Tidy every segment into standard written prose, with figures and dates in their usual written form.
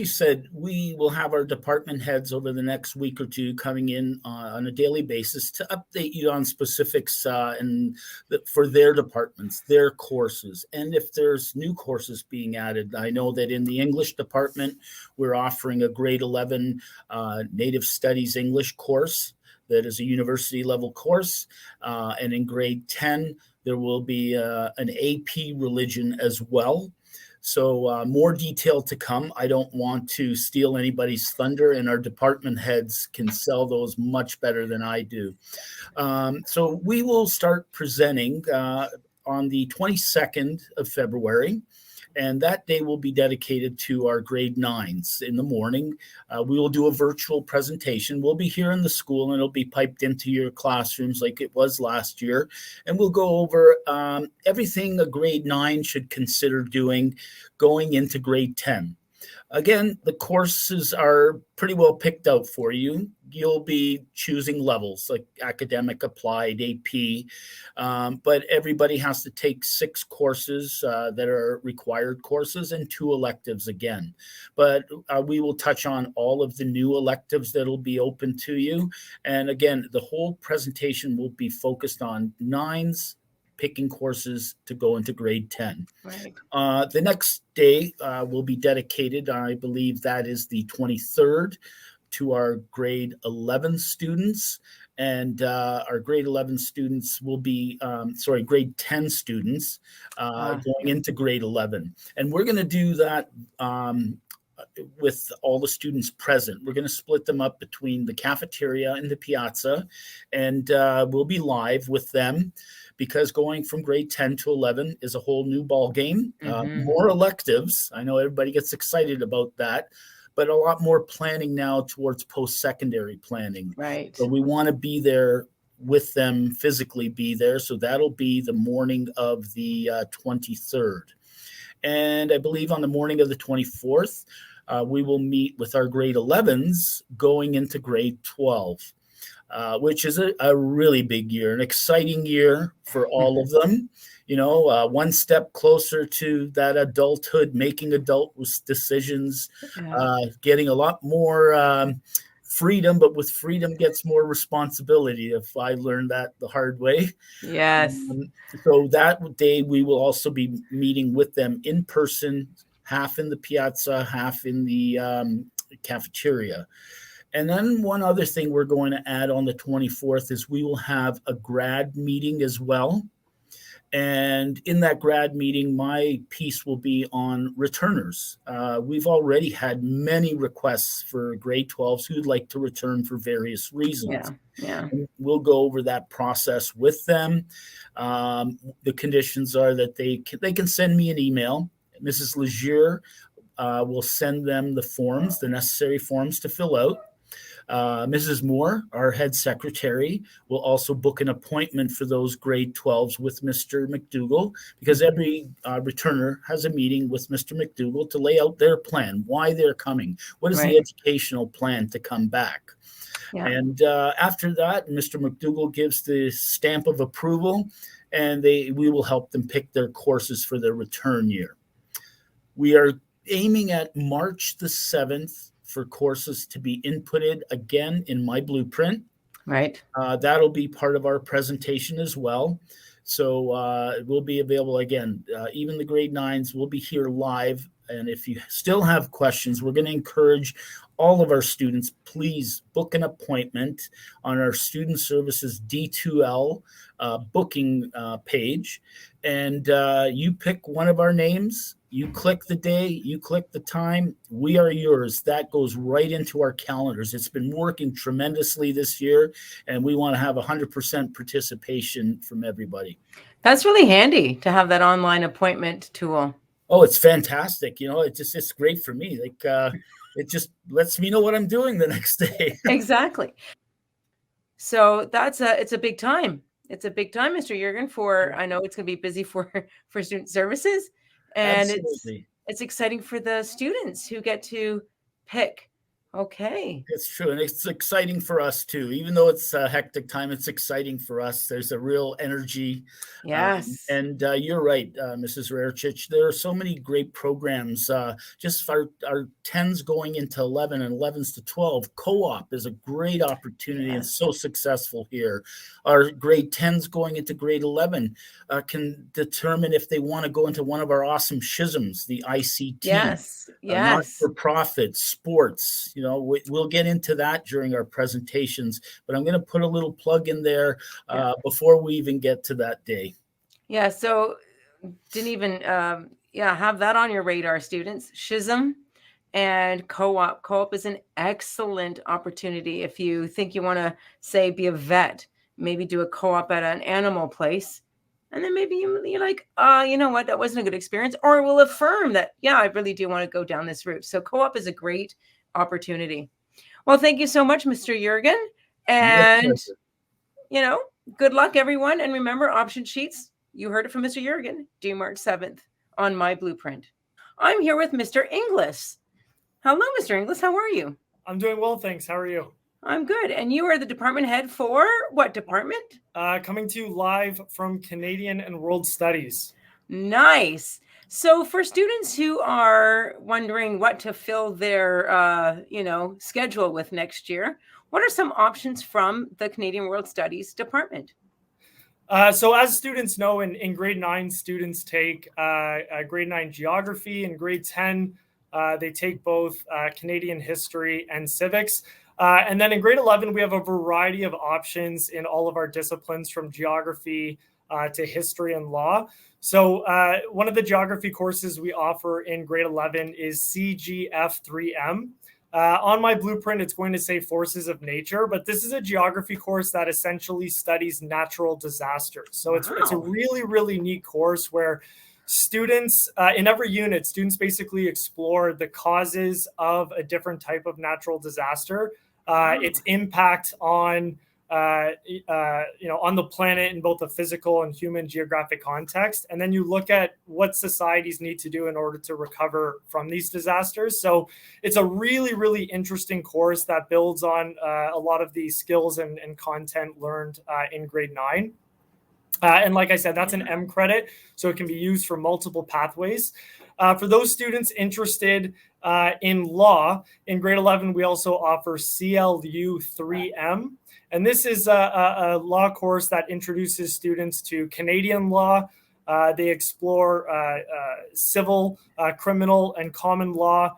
you said, we will have our department heads over the next week or two coming in on a daily basis to update you on specifics for their departments, their courses, and if there's new courses being added. I know that in the English department, we're offering a grade 11 Native Studies English course that is a university level course. And in grade 10, there will be an AP religion as well. So more detail to come. I don't want to steal anybody's thunder, and our department heads can sell those much better than I do. So we will start presenting on the 22nd of February. And that day will be dedicated to our grade 9s in the morning. We will do a virtual presentation. We'll be here in the school, and it'll be piped into your classrooms like it was last year. And we'll go over everything a grade 9 should consider doing going into grade 10. Again, the courses are pretty well picked out for you. You'll be choosing levels like academic, applied, AP, but everybody has to take 6 courses that are required courses and 2 electives again. But we will touch on all of the new electives that'll be open to you. And again, the whole presentation will be focused on 9s, picking courses to go into grade 10. Right. The next day will be dedicated, I believe that is the 23rd, to our grade 11 students. And our grade 11 students will be, grade 10 students going into grade 11. And we're going to do that with all the students present. We're going to split them up between the cafeteria and the piazza, and we'll be live with them, because going from grade 10 to 11 is a whole new ball game. More electives. I know everybody gets excited about that, but a lot more planning now towards post-secondary planning. Right. So we want to be there with them, physically be there. So that'll be the morning of the 23rd. And I believe on the morning of the 24th, we will meet with our grade 11s going into grade 12. Which is a really big year, an exciting year for all of them. You know, one step closer to that adulthood, making adult decisions, getting a lot more freedom, but with freedom gets more responsibility, if I learned that the hard way. Yes. So that day we will also be meeting with them in person, half in the piazza, half in the cafeteria. And then one other thing we're going to add on the 24th is we will have a grad meeting as well. And in that grad meeting, my piece will be on returners. We've already had many requests for grade 12s who'd like to return for various reasons. Yeah. And we'll go over that process with them. The conditions are that they can send me an email. Mrs. Legier will send them the forms, the necessary forms to fill out. Mrs. Moore, our head secretary, will also book an appointment for those grade 12s with Mr. McDougall, because every returner has a meeting with Mr. McDougall to lay out their plan, why they're coming, what is the educational plan to come back. Yeah. And after that, Mr. McDougall gives the stamp of approval, and we will help them pick their courses for their return year. We are aiming at March the 7th for courses to be inputted again in my blueprint. Right. That'll be part of our presentation as well. So it will be available again. Even the grade 9s will be here live. And if you still have questions, we're going to encourage all of our students, please book an appointment on our Student Services D2L booking page. And you pick one of our names. You click the day, you click the time, we are yours. That goes right into our calendars. It's been working tremendously this year, and we want to have 100% participation from everybody. That's really handy to have that online appointment tool. Oh, it's fantastic. You know, it's great for me. Like, it just lets me know what I'm doing the next day. Exactly. So it's a big time. It's a big time, Mr. Juergen, I know it's going to be busy for Student Services. And Absolutely. it's exciting for the students who get to pick Okay. It's true, and it's exciting for us too. Even though it's a hectic time, it's exciting for us. There's a real energy, Yes. and you're right, Mrs. Rarichich. There are so many great programs. Just our tens going into 11 and 11s to 12. Co-op is a great opportunity and Yes. so successful here. Our grade 10s going into grade 11 can determine if they want to go into one of our awesome schisms, the ICT. Yes. Not Yes. for profit, sports. We'll get into that during our presentations, but I'm going to put a little plug in there before we even get to that day. Yeah. So didn't even have that on your radar, students. Schism and co-op. Co-op is an excellent opportunity if you think you want to, say, be a vet, maybe do a co-op at an animal place. And then maybe you're like, you know what, that wasn't a good experience. Or it will affirm that, yeah, I really do want to go down this route. So co-op is a great opportunity. Well, thank you so much, Mr. Jurgen. And, good luck, everyone. And remember, option sheets, you heard it from Mr. Jurgen, due March 7th on My Blueprint. I'm here with Mr. Inglis. Hello, Mr. Inglis. How are you? I'm doing well, thanks. How are you? I'm good. And you are the department head for what department? Coming to you live from Canadian and World Studies. Nice. So for students who are wondering what to fill their, schedule with next year, what are some options from the Canadian World Studies department? So as students know, in grade 9, students take grade 9 geography. In grade 10, they take both Canadian history and civics. And then in grade 11, we have a variety of options in all of our disciplines from geography to history and law. So one of the geography courses we offer in grade 11 is CGF3M. On my blueprint, it's going to say forces of nature, but this is a geography course that essentially studies natural disasters. So it's a really, really neat course where students, in every unit, students basically explore the causes of a different type of natural disaster, its impact on on the planet in both a physical and human geographic context. And then you look at what societies need to do in order to recover from these disasters. So it's a really, really interesting course that builds on a lot of the skills and content learned in grade 9. And like I said, that's an M credit, so it can be used for multiple pathways. For those students interested in law, in grade 11, we also offer CLU 3M. And this is a law course that introduces students to Canadian law. They explore civil, criminal, and common law.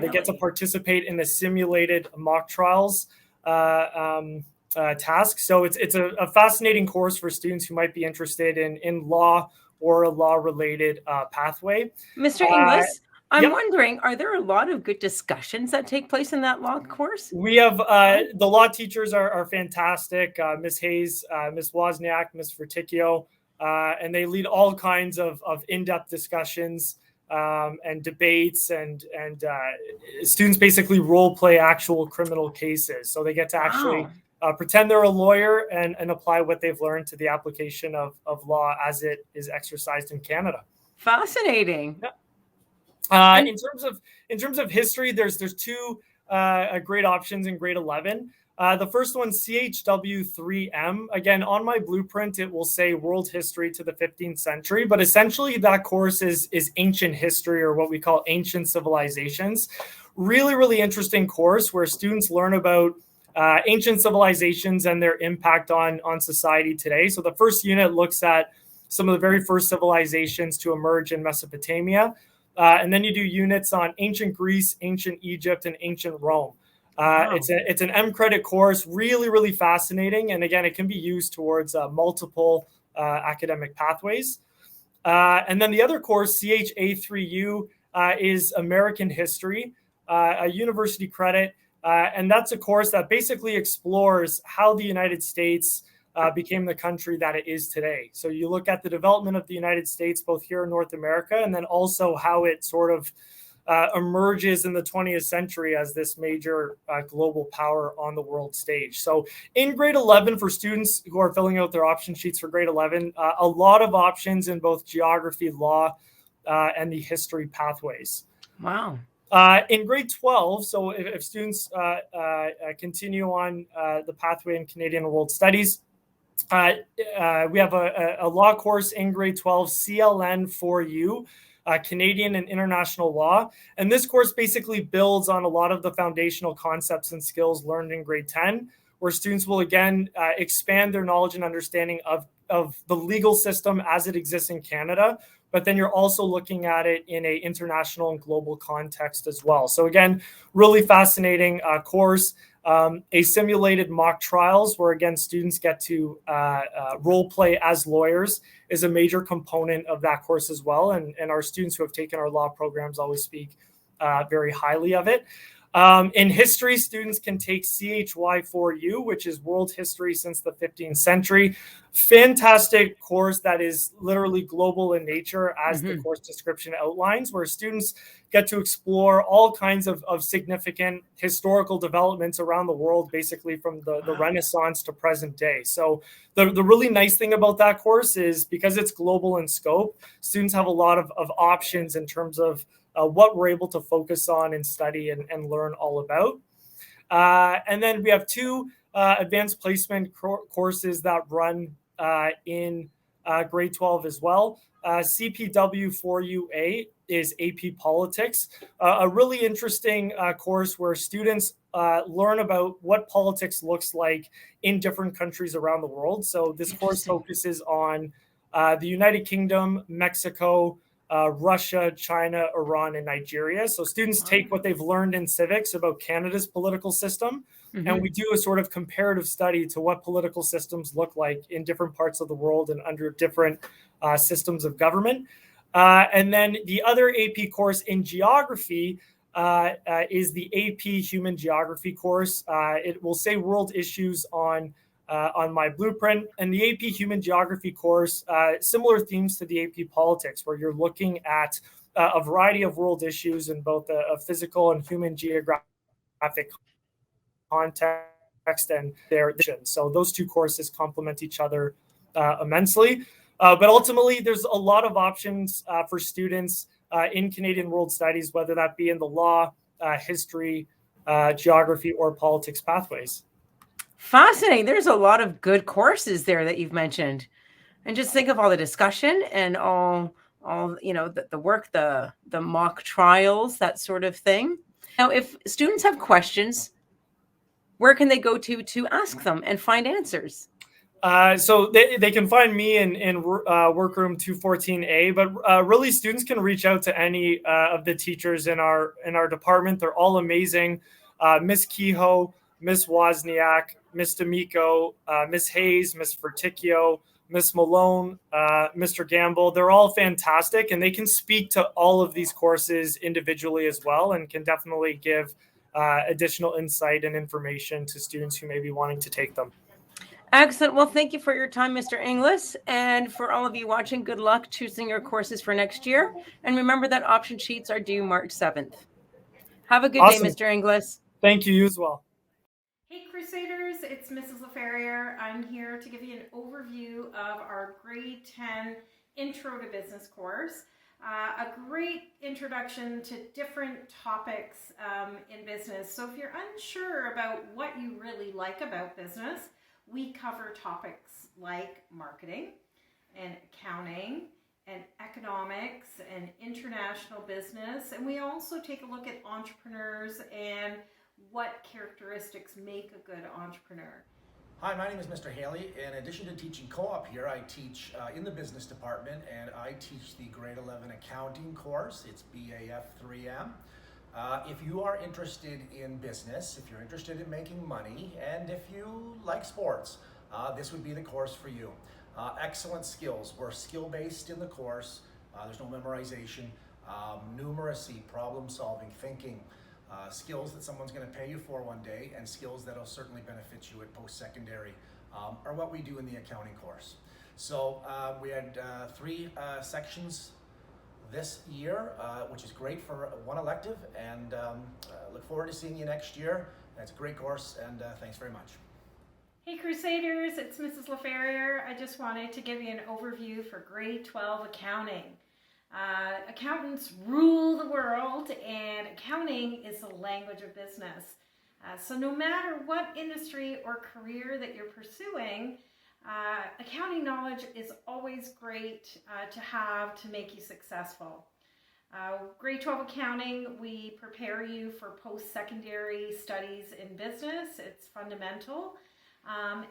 They get to participate in the simulated mock trials task. So it's a fascinating course for students who might be interested in law or a law-related pathway. Mr. Inglis, I'm wondering, are there a lot of good discussions that take place in that law course? We have the law teachers are fantastic. Ms. Hayes, Ms. Wozniak, Ms. Verticchio, and they lead all kinds of in-depth discussions and debates, and students basically role play actual criminal cases. So they get to actually pretend they're a lawyer and apply what they've learned to the application of law as it is exercised in Canada. Fascinating. Yeah. In terms of history, there's two great options in grade 11. The first one, CHW3M. Again, on my blueprint, it will say world history to the 15th century, but essentially that course is ancient history, or what we call ancient civilizations. Really, really interesting course where students learn about ancient civilizations and their impact on society today. So the first unit looks at some of the very first civilizations to emerge in Mesopotamia. And then you do units on ancient Greece, ancient Egypt, and ancient Rome. It's an M credit course, really, really fascinating. And again, it can be used towards multiple academic pathways. And then the other course, CHA3U, is American history, a university credit. And that's a course that basically explores how the United States became the country that it is today. So you look at the development of the United States, both here in North America, and then also how it sort of emerges in the 20th century as this major global power on the world stage. So in grade 11, for students who are filling out their option sheets for grade 11, a lot of options in both geography, law, and the history pathways. Wow. In grade 12, so if students continue on the pathway in Canadian World Studies, we have a law course in grade 12, CLN 4U, Canadian and International Law. And this course basically builds on a lot of the foundational concepts and skills learned in grade 10, where students will again expand their knowledge and understanding of the legal system as it exists in Canada, but then you're also looking at it in a international and global context as well. So again, really fascinating course. A simulated mock trials where again students get to role play as lawyers is a major component of that course as well. And our students who have taken our law programs always speak very highly of it. In history, students can take CHY4U, which is World History since the 15th century. Fantastic course that is literally global in nature, as the course description outlines, where students get to explore all kinds of significant historical developments around the world, basically from the Renaissance to present day. So the really nice thing about that course is because it's global in scope, students have a lot of options in terms of what we're able to focus on and study and learn all about. And then we have two advanced placement courses that run in grade 12 as well. CPW 4UA is AP Politics, a really interesting course where students learn about what politics looks like in different countries around the world. So this course focuses on the United Kingdom, Mexico, Russia, China, Iran, and Nigeria. So students take what they've learned in civics about Canada's political system, and we do a sort of comparative study to what political systems look like in different parts of the world and under different systems of government. And then the other AP course in geography is the AP Human Geography course. It will say world issues on my blueprint, and the AP Human Geography course, similar themes to the AP Politics, where you're looking at a variety of world issues in both a physical and human geographic context and their. So those two courses complement each other immensely. But ultimately, there's a lot of options for students in Canadian World Studies, whether that be in the law, history, geography, or politics pathways. Fascinating. There's a lot of good courses there that you've mentioned. And just think of all the discussion and all the work, the mock trials, that sort of thing. Now, if students have questions, where can they go to ask them and find answers? So they can find me in workroom 214A, but really students can reach out to any of the teachers in our department. They're all amazing. Miss Kehoe, Miss Wozniak, Miss D'Amico, Miss Hayes, Miss Verticchio, Miss Malone, Mr. Gamble. They're all fantastic, and they can speak to all of these courses individually as well, and can definitely give additional insight and information to students who may be wanting to take them. Excellent. Well, thank you for your time, Mr. Inglis. And for all of you watching, good luck choosing your courses for next year. And remember that option sheets are due March 7th. Have a good day, Mr. Inglis. Thank you as well. Hey Crusaders, it's Mrs. LaFerriere. I'm here to give you an overview of our grade 10 Intro to Business course. A great introduction to different topics in business. So if you're unsure about what you really like about business, we cover topics like marketing and accounting and economics and international business. And we also take a look at entrepreneurs and what characteristics make a good entrepreneur. Hi, my name is Mr. Haley. In addition to teaching co-op here, I teach in the business department, and I teach the grade 11 accounting course. It's BAF 3M. If you are interested in business, if you're interested in making money, and if you like sports, this would be the course for you. Excellent skills. We're skill-based in the course. There's no memorization. Numeracy, problem-solving, thinking, skills that someone's going to pay you for one day, and skills that will certainly benefit you at post-secondary are what we do in the accounting course. So we had 3 sections this year, which is great for one elective, and look forward to seeing you next year. It's a great course, and thanks very much. Hey Crusaders, it's Mrs. LaFerriere. I just wanted to give you an overview for grade 12 accounting. Accountants rule the world, and accounting is the language of business. So no matter what industry or career that you're pursuing, accounting knowledge is always great to have to make you successful. Grade 12 accounting, we prepare you for post-secondary studies in business. It's fundamental.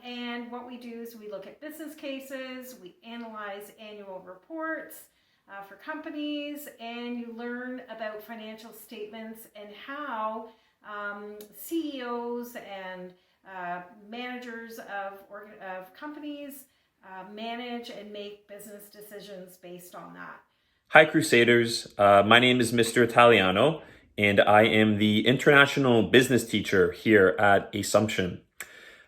And what we do is we look at business cases, we analyze annual reports for companies, and you learn about financial statements and how CEOs and managers of companies manage and make business decisions based on that. Hi, Crusaders. My name is Mr. Italiano, and I am the International Business Teacher here at Assumption.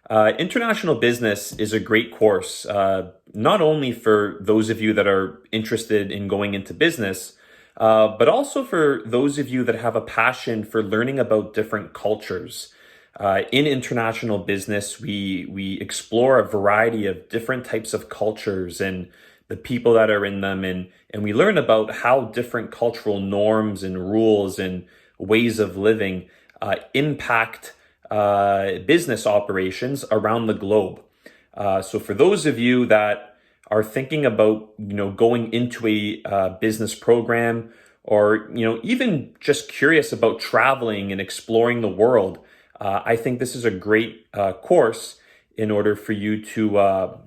International Business is a great course, not only for those of you that are interested in going into business, but also for those of you that have a passion for learning about different cultures. In international business, we explore a variety of different types of cultures and the people that are in them, and we learn about how different cultural norms and rules and ways of living impact business operations around the globe. So for those of you that are thinking about, going into a business program, or, even just curious about traveling and exploring the world, I think this is a great course in order for you to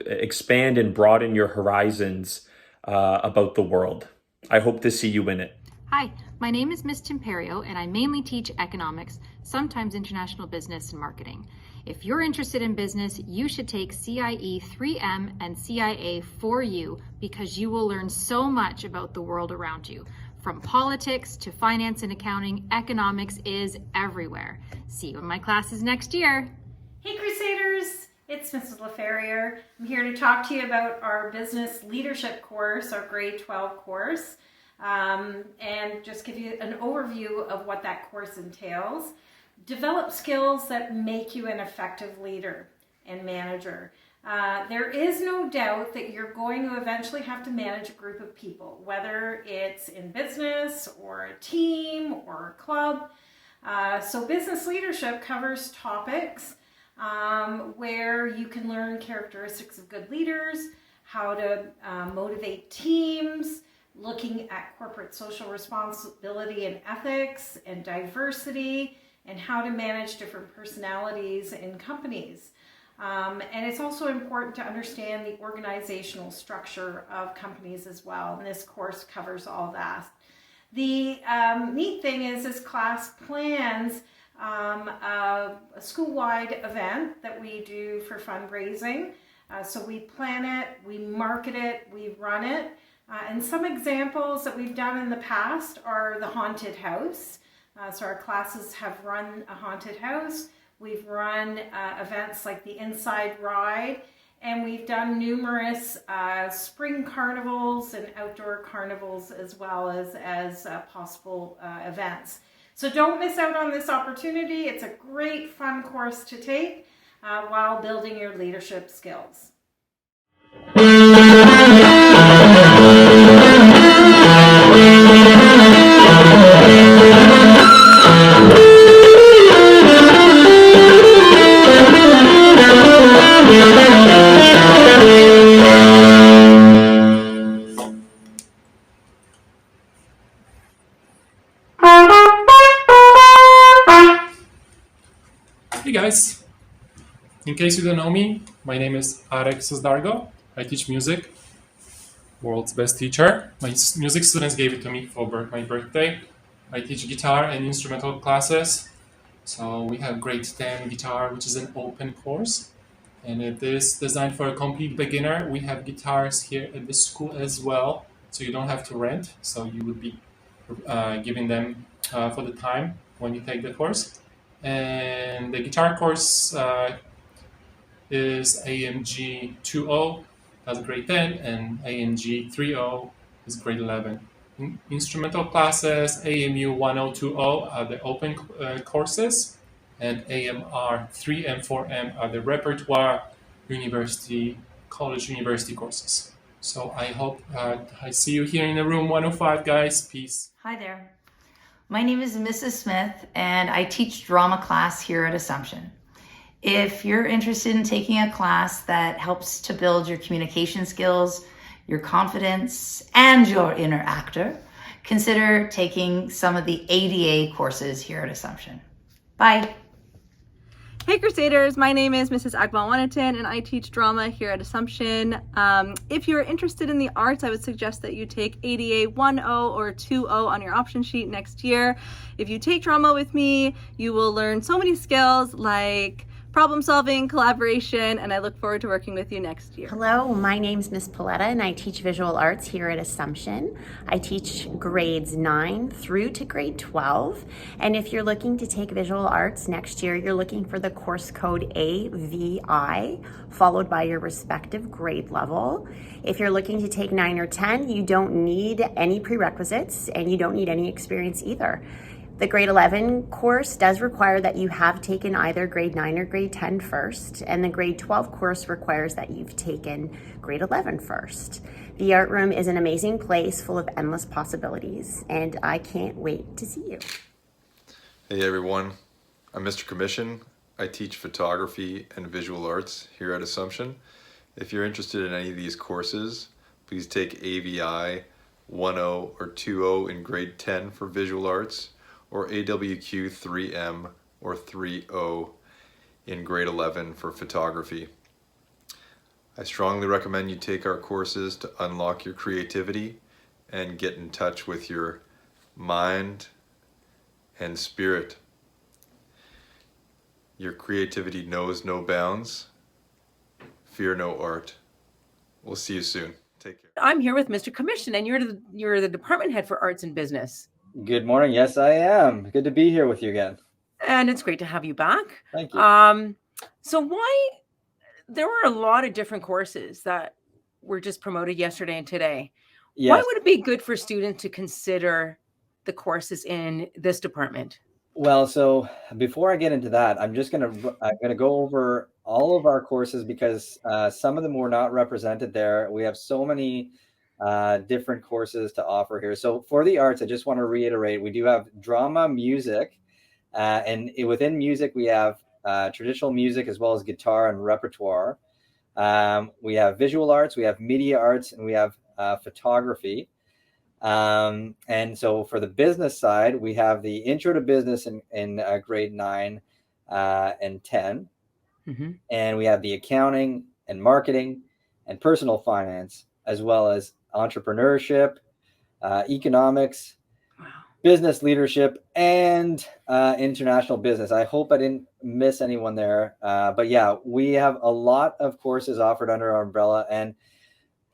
expand and broaden your horizons about the world. I hope to see you in it. Hi, my name is Ms. Timperio, and I mainly teach economics, sometimes international business and marketing. If you're interested in business, you should take CIE 3M and CIA 4U because you will learn so much about the world around you. From politics to finance and accounting, economics is everywhere. See you in my classes next year. Hey Crusaders, it's Mrs. LaFerrier. I'm here to talk to you about our business leadership course, our grade 12 course, and just give you an overview of what that course entails. Develop skills that make you an effective leader and manager. There is no doubt that you're going to eventually have to manage a group of people, whether it's in business or a team or a club. So business leadership covers topics where you can learn characteristics of good leaders, how to motivate teams, looking at corporate social responsibility and ethics and diversity, and how to manage different personalities in companies. And it's also important to understand the organizational structure of companies as well. And this course covers all that. The neat thing is this class plans a school-wide event that we do for fundraising. So we plan it, we market it, we run it. And some examples that we've done in the past are the haunted house. So our classes have run a haunted house. We've run events like the Inside Ride, and we've done numerous spring carnivals and outdoor carnivals as well as possible events. So don't miss out on this opportunity. It's a great fun course to take while building your leadership skills. Hey guys, in case you don't know me, my name is Arek Sosdargo. I teach music, world's best teacher. My music students gave it to me for my birthday. I teach guitar and instrumental classes. So we have grade 10 guitar, which is an open course. And it is designed for a complete beginner. We have guitars here at the school as well, so you don't have to rent. So you would be giving them for the time when you take the course. And the guitar course is AMG 2.0, that's grade 10, and AMG 3.0 is grade 11. Instrumental classes, AMU 1.0, 2.0 are the open courses, and AMR 3 and 4M are the repertoire college university courses. So I hope I see you here in the room 105, guys. Peace. Hi there. My name is Mrs. Smith, and I teach drama class here at Assumption. If you're interested in taking a class that helps to build your communication skills, your confidence, and your inner actor, consider taking some of the ADA courses here at Assumption. Bye. Hey Crusaders, my name is Mrs. Akmal Wanatin and I teach drama here at Assumption. If you're interested in the arts, I would suggest that you take ADA 1.0 or 2.0 on your option sheet next year. If you take drama with me, you will learn so many skills like problem solving, collaboration, and I look forward to working with you next year. Hello, my name's Miss Paletta and I teach visual arts here at Assumption. I teach grades 9 through to grade 12. And if you're looking to take visual arts next year, you're looking for the course code AVI, followed by your respective grade level. If you're looking to take 9 or 10, you don't need any prerequisites and you don't need any experience either. The grade 11 course does require that you have taken either grade 9 or grade 10 first, and the grade 12 course requires that you've taken grade 11 first. The art room is an amazing place full of endless possibilities, and I can't wait to see you. Hey everyone, I'm Mr. Commission. I teach photography and visual arts here at Assumption. If you're interested in any of these courses, please take AVI 1.0 or 2.0 in grade 10 for visual arts, or AWQ 3M or 3.0 in grade 11 for photography. I strongly recommend you take our courses to unlock your creativity and get in touch with your mind and spirit. Your creativity knows no bounds. Fear no art. We'll see you soon. Take care. I'm here with Mr. Commission, and you're the department head for arts and business. Good morning. Yes, I am. Good to be here with you again. And it's great to have you back. Thank you. So there were a lot of different courses that were just promoted yesterday and today. Yes. Why would it be good for students to consider the courses in this department? Well, so before I get into that, I'm gonna go over all of our courses because some of them were not represented there. We have so many different courses to offer here. So for the arts, I just want to reiterate, we do have drama, music, and within music, we have traditional music as well as guitar and repertoire. We have visual arts, we have media arts, and we have photography. And so for the business side, we have the intro to business in grade 9 and 10. Mm-hmm. And we have the accounting and marketing and personal finance, as well as entrepreneurship, economics, business leadership, and international business. I hope I didn't miss anyone there. But yeah, we have a lot of courses offered under our umbrella. And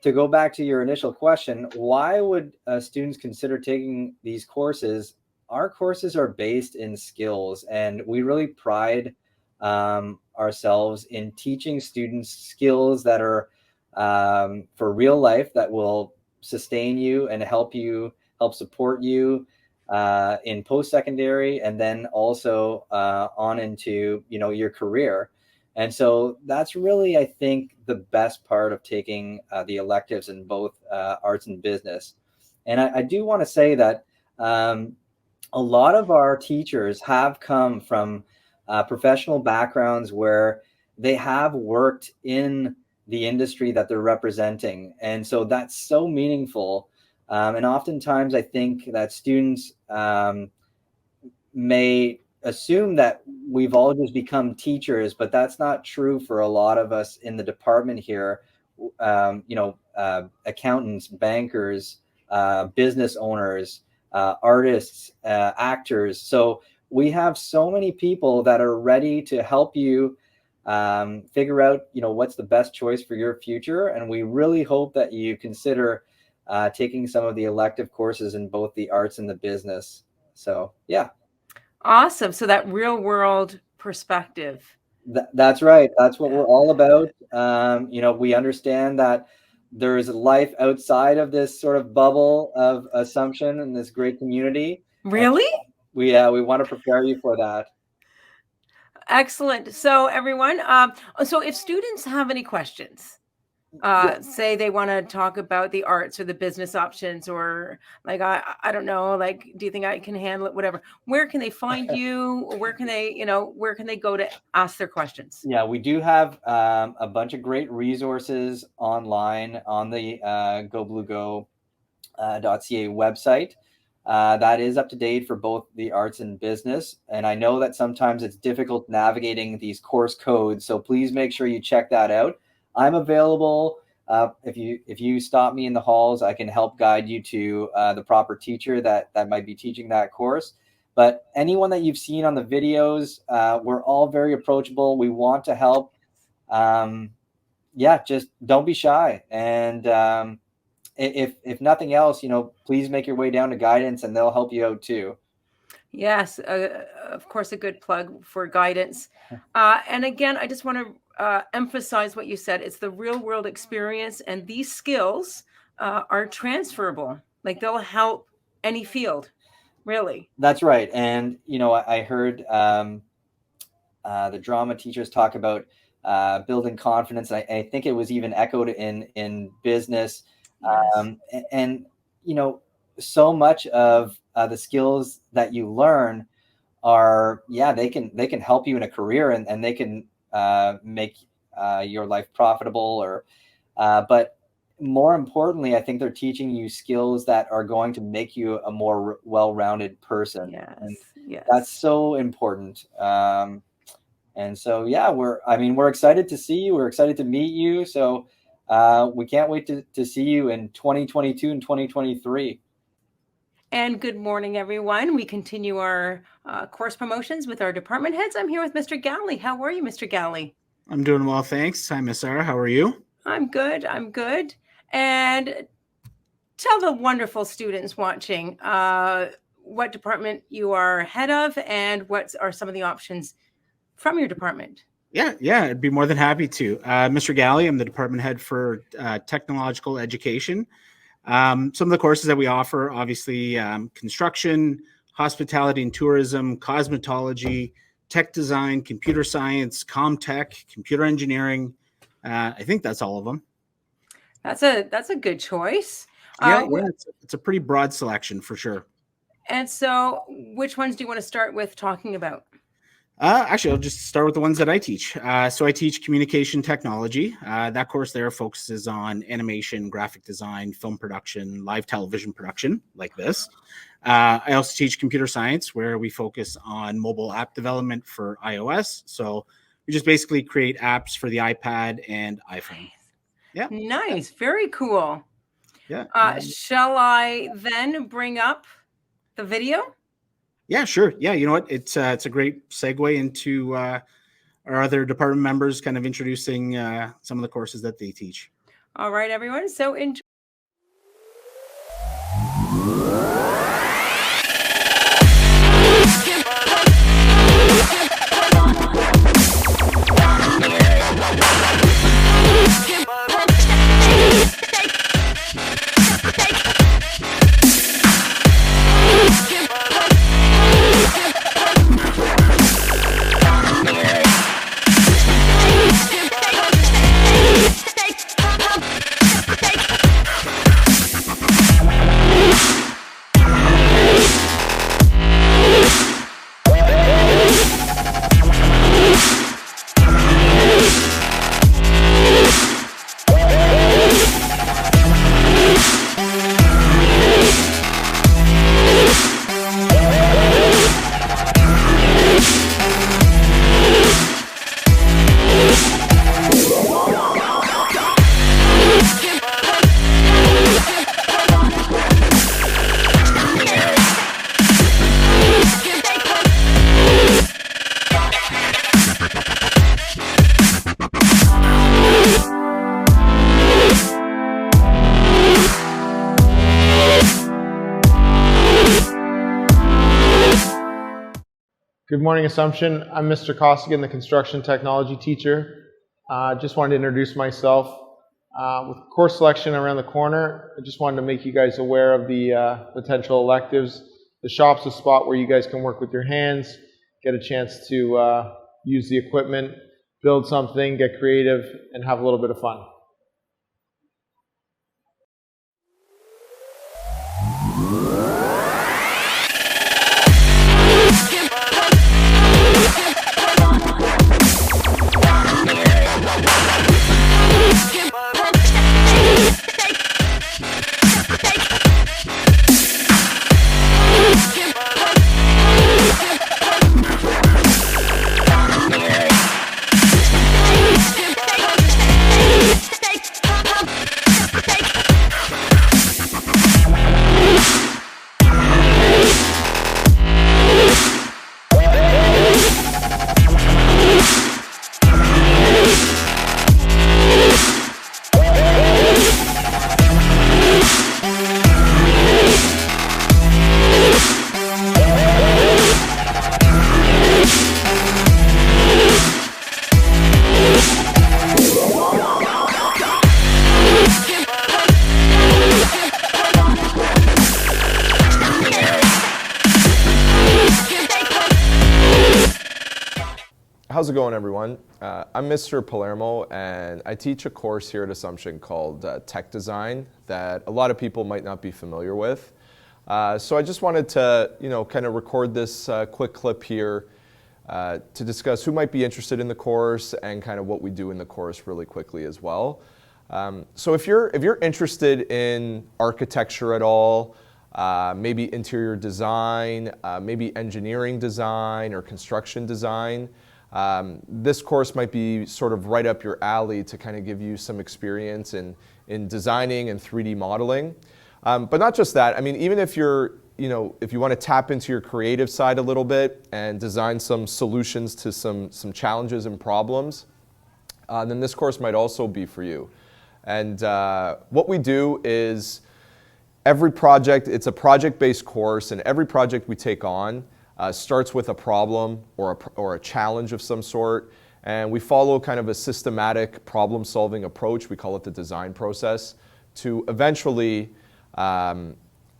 to go back to your initial question, why would students consider taking these courses? Our courses are based in skills, and we really pride ourselves in teaching students skills that are for real life, that will sustain you and help support you in post-secondary, and then also on into your career. And so that's really, I think, the best part of taking the electives in both arts and business. And I do want to say that a lot of our teachers have come from professional backgrounds where they have worked in the industry that they're representing. And so that's so meaningful. And oftentimes I think that students may assume that we've all just become teachers, but that's not true for a lot of us in the department here. Accountants, bankers, business owners, artists, actors. So we have so many people that are ready to help you figure out, what's the best choice for your future. And we really hope that you consider taking some of the elective courses in both the arts and the business. So, yeah. Awesome. So that real world perspective. That's right. That's what we're all about. We understand that there's life outside of this sort of bubble of Assumption and this great community. Really? We want to prepare you for that. Excellent. So everyone, so if students have any questions, say they want to talk about the arts or the business options, or like, I don't know, like, do you think I can handle it? Whatever. Where can they find you? Or where can they, where can they go to ask their questions? Yeah, we do have a bunch of great resources online on the gobluego.ca website. That is up to date for both the arts and business. And I know that sometimes it's difficult navigating these course codes, so please make sure you check that out. I'm available. If you stop me in the halls, I can help guide you to the proper teacher that might be teaching that course. But anyone that you've seen on the videos, we're all very approachable. We want to help. Just don't be shy. And if nothing else, please make your way down to guidance and they'll help you out too. Yes, of course, a good plug for guidance. And again, I just want to emphasize what you said. It's the real world experience, and these skills are transferable. Like, they'll help any field, really. That's right. And, I heard the drama teachers talk about building confidence. I think it was even echoed in business. Yes. And so much of the skills that you learn are, they can help you in a career, and they can make your life profitable, but more importantly, I think they're teaching you skills that are going to make you a more well-rounded person. Yes. That's so important. And so, we're excited to see you. We're excited to meet you. So we can't wait to see you in 2022 and 2023. And good morning, everyone. We continue our course promotions with our department heads. I'm here with Mr. Galley. How are you, Mr. Galley? I'm doing well, thanks. Hi, Miss Sarah. How are you? I'm good. And tell the wonderful students watching what department you are head of and what are some of the options from your department. Yeah, I'd be more than happy to. Mr. Galley, I'm the department head for technological education. Some of the courses that we offer, obviously, construction, hospitality and tourism, cosmetology, tech design, computer science, comtech, computer engineering. I think that's all of them. That's a good choice. It's a pretty broad selection for sure. And so, which ones do you want to start with talking about? Actually, I'll just start with the ones that I teach. So I teach communication technology. That course there focuses on animation, graphic design, film production, live television production like this. I also teach computer science, where we focus on mobile app development for iOS. So we just basically create apps for the iPad and iPhone. Yeah. Nice. Very cool. Yeah. Shall I then bring up the video? Yeah, sure. Yeah, you know what? It's a great segue into our other department members kind of introducing some of the courses that they teach. All right, everyone. So enjoy. Good morning, Assumption. I'm Mr. Costigan, the construction technology teacher. Just wanted to introduce myself. With course selection around the corner, I just wanted to make you guys aware of the potential electives. The shop's a spot where you guys can work with your hands, get a chance to use the equipment, build something, get creative, and have a little bit of fun. How's it going, everyone? I'm Mr. Palermo, and I teach a course here at Assumption called Tech Design that a lot of people might not be familiar with. So I just wanted to, kind of record this quick clip here to discuss who might be interested in the course and kind of what we do in the course really quickly as well. So if you're interested in architecture at all, maybe interior design, maybe engineering design or construction design, this course might be sort of right up your alley to kind of give you some experience in designing and 3D modeling. But not just that, I mean, even if if you want to tap into your creative side a little bit and design some solutions to some challenges and problems, then this course might also be for you. And what we do is every project, it's a project-based course, and every project we take on starts with a problem or a challenge of some sort, and we follow kind of a systematic problem-solving approach, we call it the design process, to eventually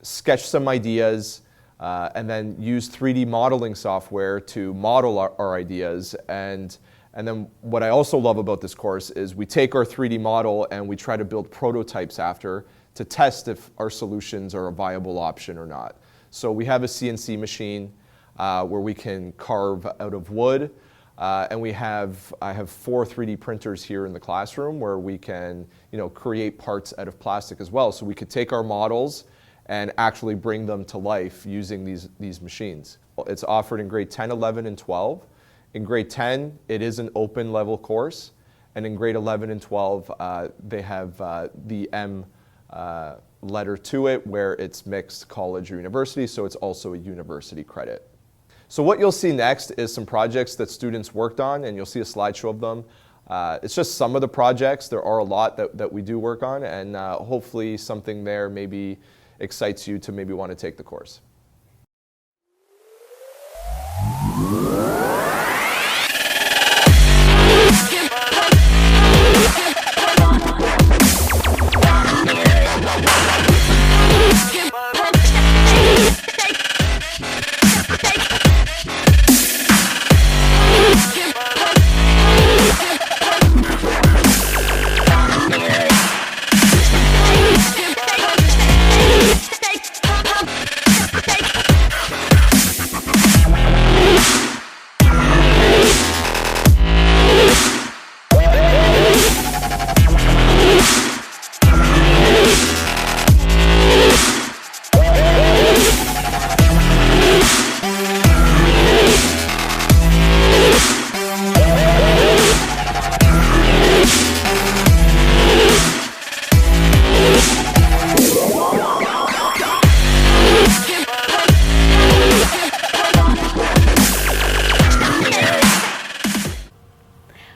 sketch some ideas and then use 3D modeling software to model our ideas. And then what I also love about this course is we take our 3D model and we try to build prototypes after to test if our solutions are a viable option or not. So we have a CNC machine where we can carve out of wood, and I have 4 3D printers here in the classroom where we can create parts out of plastic as well. So we could take our models and actually bring them to life using these machines. It's offered in grade 10, 11, and 12. In grade 10, it is an open level course, and in grade 11 and 12, they have the M letter to it where it's mixed college or university, so it's also a university credit. So what you'll see next is some projects that students worked on, and you'll see a slideshow of them. It's just some of the projects. There are a lot that we do work on, and hopefully something there maybe excites you to maybe want to take the course.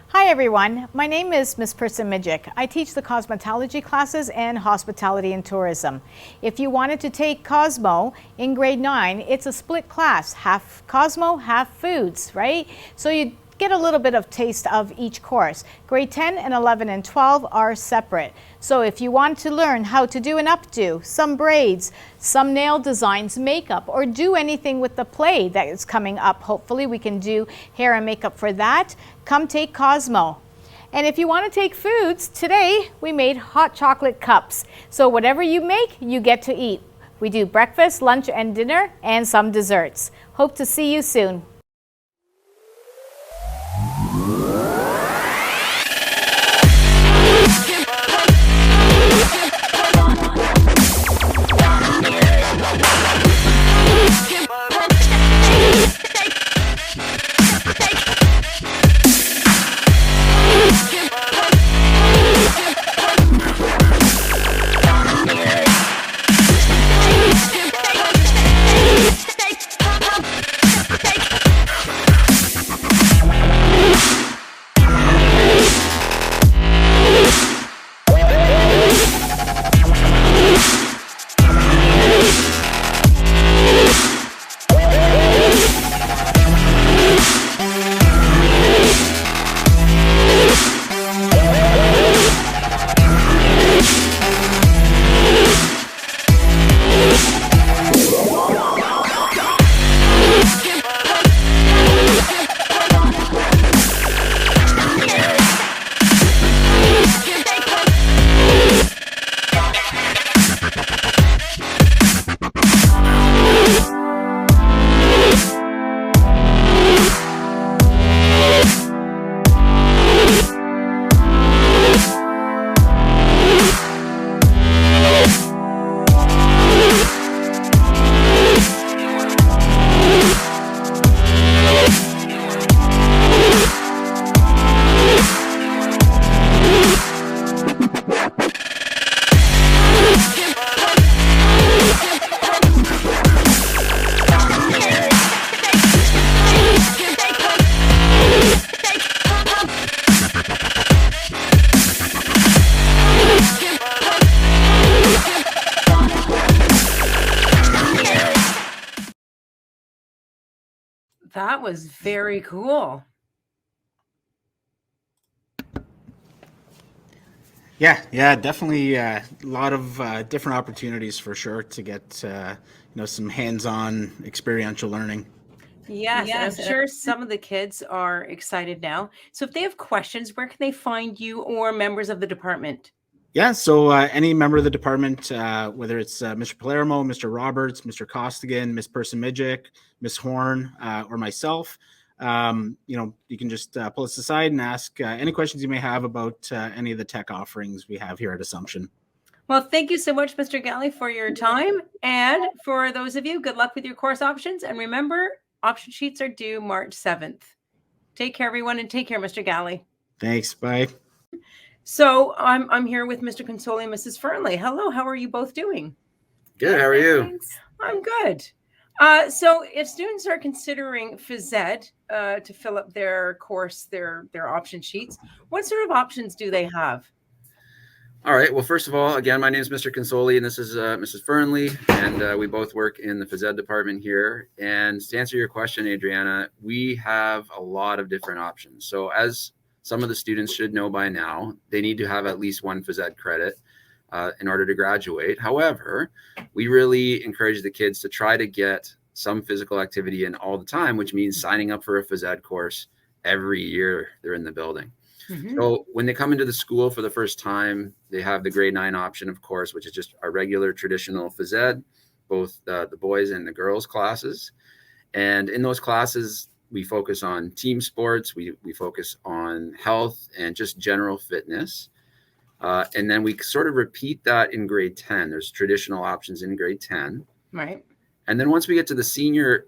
Hi everyone, my name is Ms. Person Mijic. I teach the cosmetology classes and hospitality and tourism. If you wanted to take Cosmo in grade 9, it's a split class, half Cosmo, half foods, right? So you get a little bit of taste of each course. Grade 10 and 11 and 12 are separate. So if you want to learn how to do an updo, some braids, some nail designs, makeup, or do anything with the play that is coming up, hopefully we can do hair and makeup for that, come take Cosmo. And if you want to take foods, today we made hot chocolate cups. So whatever you make, you get to eat. We do breakfast, lunch, and dinner, and some desserts. Hope to see you soon. That was very cool. Yeah, definitely a lot of different opportunities for sure to get some hands-on experiential learning. Yes, and I'm sure some of the kids are excited now. So if they have questions, where can they find you or members of the department? Yeah, so any member of the department, whether it's Mr. Palermo, Mr. Roberts, Mr. Costigan, Miss Persin-Mijic, Miss Horn, or myself, you can just pull us aside and ask any questions you may have about any of the tech offerings we have here at Assumption. Well, thank you so much, Mr. Galley, for your time. And for those of you, good luck with your course options. And remember, option sheets are due March 7th. Take care, everyone, and take care, Mr. Galley. Thanks. Bye. So I'm here with Mr. Consoli and Mrs. Fernley. Hello, how are you both doing? Good. How are you? I'm good. So if students are considering phys ed to fill up their course, their option sheets, what sort of options do they have? All right. Well, first of all, again, my name is Mr. Consoli, and this is Mrs. Fernley, and we both work in the phys ed department here. And to answer your question, Adriana, we have a lot of different options. So as some of the students should know by now, they need to have at least one phys ed credit in order to graduate. However, we really encourage the kids to try to get some physical activity in all the time, which means signing up for a phys ed course every year they're in the building. So when they come into the school for the first time, they have the grade 9 option, of course, which is just a regular traditional phys ed, both the boys and the girls classes. And in those classes, we focus on team sports, we focus on health and just general fitness. And then we sort of repeat that in grade 10. There's traditional options in grade 10. Right. And then once we get to the senior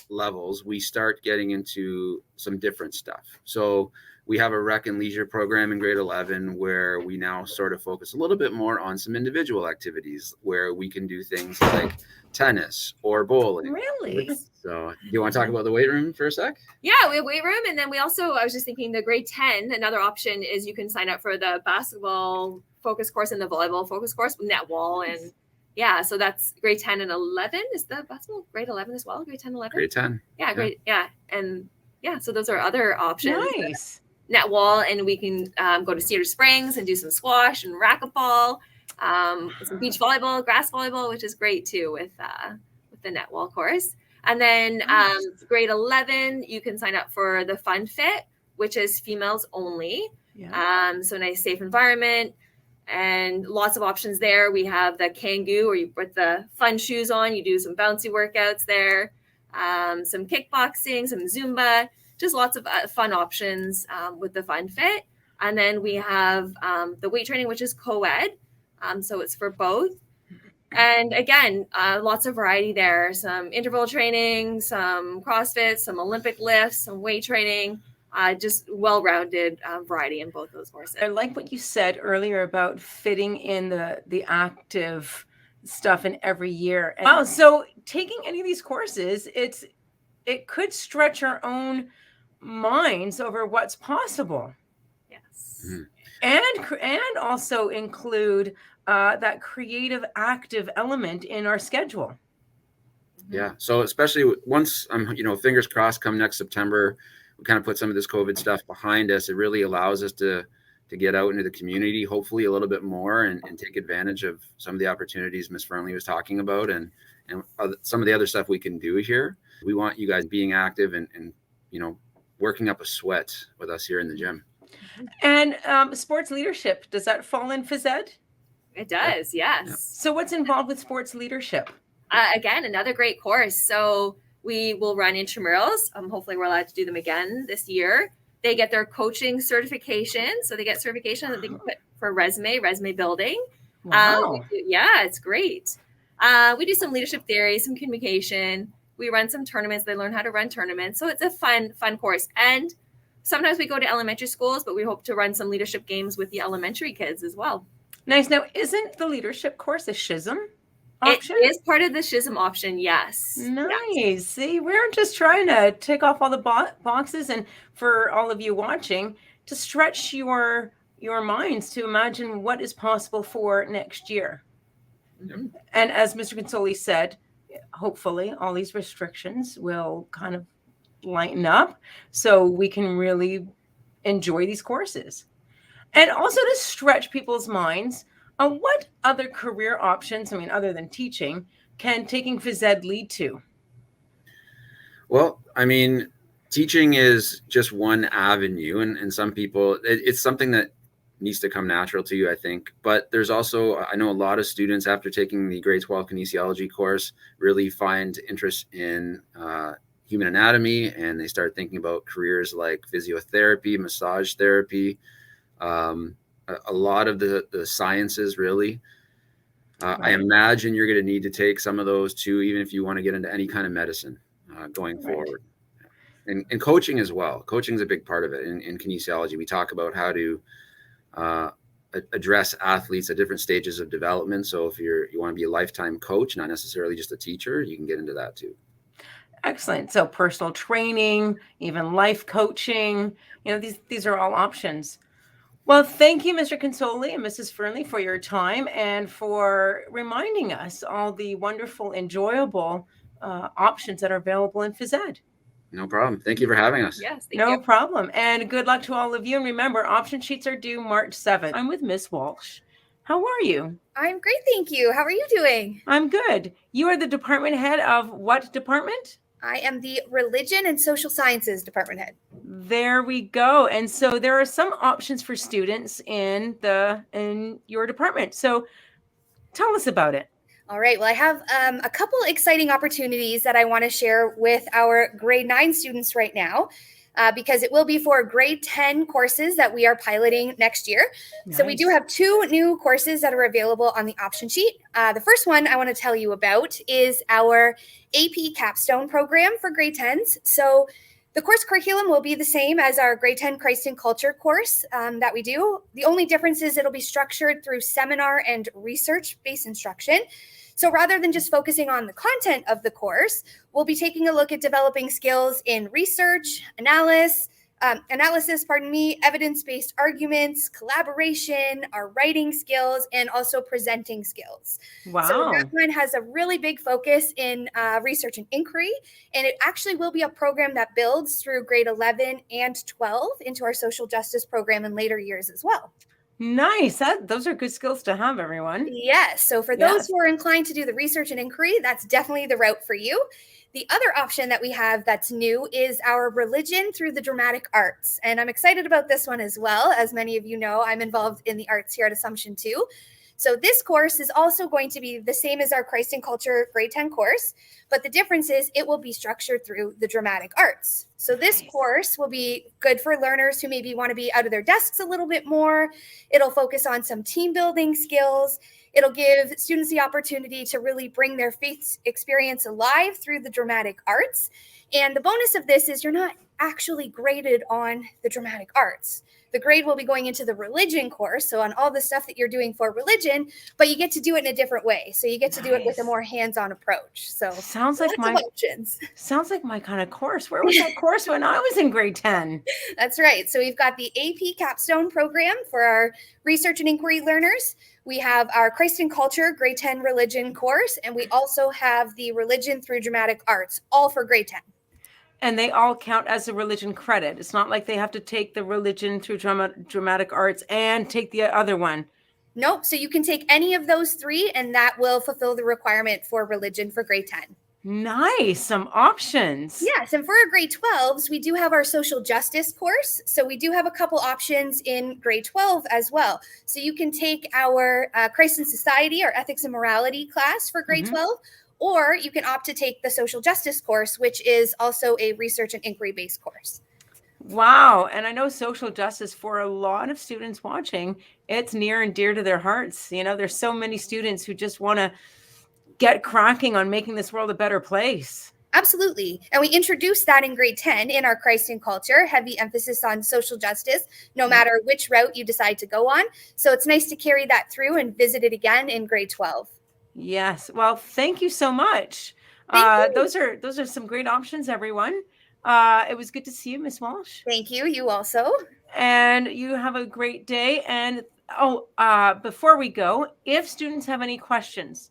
levels, we start getting into some different stuff. So we have a rec and leisure program in grade 11 where we now sort of focus a little bit more on some individual activities where we can do things like tennis or bowling. Really? So do you want to talk about the weight room for a sec? Yeah, we have weight room. And then we also, I was just thinking the grade 10, another option is you can sign up for the basketball focus course and the volleyball focus course with netball. And yeah, so that's grade 10 and 11. Is the basketball grade 11 as well? Grade 10, 11? Grade 10. Yeah, great. Yeah. And yeah, so those are other options. Nice. Netball, and we can go to Cedar Springs and do some squash and racquetball, some beach volleyball, grass volleyball, which is great too with the netball course. And then grade 11, you can sign up for the Fun Fit, which is females only. Yeah. So nice, safe environment and lots of options there. We have the Kangoo, where you put the fun shoes on, you do some bouncy workouts there, some kickboxing, some Zumba. Just lots of fun options with the Fun Fit. And then we have the weight training, which is co-ed. So it's for both. And again, lots of variety there. Some interval training, some CrossFit, some Olympic lifts, some weight training, just well-rounded variety in both those courses. I like what you said earlier about fitting in the active stuff in every year. And wow, so taking any of these courses, it could stretch our own minds over what's possible. Yes. And also include that creative active element in our schedule. Yeah. So especially once fingers crossed, come next September, we kind of put some of this COVID stuff behind us. It really allows us to get out into the community, hopefully a little bit more, and take advantage of some of the opportunities Ms. Fernley was talking about, and some of the other stuff we can do here. We want you guys being active and working up a sweat with us here in the gym. And sports leadership, does that fall in phys ed? It does, yes. Yeah. So what's involved with sports leadership? Again, another great course. So we will run intramurals. Hopefully we're allowed to do them again this year. They get their coaching certification. So they get certification that they can put for resume building. Wow. Yeah, it's great. We do some leadership theory, some communication. We run some tournaments. They learn how to run tournaments. So it's a fun course. And sometimes we go to elementary schools, but we hope to run some leadership games with the elementary kids as well. Nice. Now, isn't the leadership course a SHISM option? It is part of the SHISM option, yes. Nice. Yes. See, we're just trying to tick off all the boxes, and for all of you watching, to stretch your minds to imagine what is possible for next year. Yep. And as Mr. Consoli said, hopefully all these restrictions will kind of lighten up so we can really enjoy these courses. And also to stretch people's minds on what other career options, I mean, other than teaching, can taking phys ed lead to? Well, I mean, teaching is just one avenue, and some people, it's something that needs to come natural to you, I think. But there's also, I know a lot of students after taking the grade 12 kinesiology course really find interest in human anatomy, and they start thinking about careers like physiotherapy, massage therapy, a lot of the sciences, really. I imagine you're going to need to take some of those too, even if you want to get into any kind of medicine going forward. And coaching as well. Coaching is a big part of it. In kinesiology, we talk about how to address athletes at different stages of development. So if you want to be a lifetime coach, not necessarily just a teacher, you can get into that too. Excellent. So personal training, even life coaching, these are all options. Well, thank you, Mr. Consoli and Mrs. Fernley, for your time and for reminding us all the wonderful, enjoyable options that are available in phys ed. No problem. Thank you for having us. Yes, no problem. And good luck to all of you. And remember, option sheets are due March 7th. I'm with Miss Walsh. How are you? I'm great, thank you. How are you doing? I'm good. You are the department head of what department? I am the Religion and Social Sciences department head. There we go. And so there are some options for students in your department. So tell us about it. All right. Well, I have a couple exciting opportunities that I want to share with our grade 9 students right now, because it will be for grade 10 courses that we are piloting next year. Nice. So we do have 2 new courses that are available on the option sheet. The first one I want to tell you about is our AP Capstone program for grade 10s. So the course curriculum will be the same as our grade 10 Christ and Culture course that we do. The only difference is it'll be structured through seminar and research-based instruction. So rather than just focusing on the content of the course, we'll be taking a look at developing skills in research, analysis, evidence-based arguments, collaboration, our writing skills, and also presenting skills. Wow. So that one has a really big focus in research and inquiry, and it actually will be a program that builds through grade 11 and 12 into our social justice program in later years as well. Nice. Those are good skills to have, everyone. Yes. So for those who are inclined to do the research and inquiry, that's definitely the route for you. The other option that we have that's new is our Religion through the Dramatic Arts. And I'm excited about this one as well. As many of you know, I'm involved in the arts here at Assumption too. So this course is also going to be the same as our Christ and Culture grade 10 course, but the difference is it will be structured through the dramatic arts. So this course will be good for learners who maybe want to be out of their desks a little bit more. It'll focus on some team building skills. It'll give students the opportunity to really bring their faith experience alive through the dramatic arts. And the bonus of this is you're not actually graded on the dramatic arts. The grade will be going into the religion course, so on all the stuff that you're doing for religion, but you get to do it in a different way. So you get to do it with a more hands-on approach. So sounds like my kind of course. Where was that course when I was in grade 10? That's right. So we've got the AP Capstone program for our research and inquiry learners. We have our Christ and Culture grade 10 religion course, and we also have the Religion through Dramatic Arts, all for grade 10. And they all count as a religion credit. It's not like they have to take the Religion through Dramatic Arts and take the other one. Nope. So you can take any of those 3, and that will fulfill the requirement for religion for grade 10. Nice. Some options. Yes. And for our grade 12s, we do have our social justice course. So we do have a couple options in grade 12 as well. So you can take our Christ and Society or Ethics and Morality class for grade 12. Or you can opt to take the social justice course, which is also a research and inquiry-based course. Wow. And I know social justice, for a lot of students watching, it's near and dear to their hearts. You know, there's so many students who just want to get cracking on making this world a better place. Absolutely. And we introduced that in grade 10 in our Christ and Culture, heavy emphasis on social justice, no matter which route you decide to go on. So it's nice to carry that through and visit it again in grade 12. Yes. Well, thank you so much. Those are some great options, everyone. It was good to see you, Miss Walsh. Thank you. You also. And you have a great day. And before we go, if students have any questions,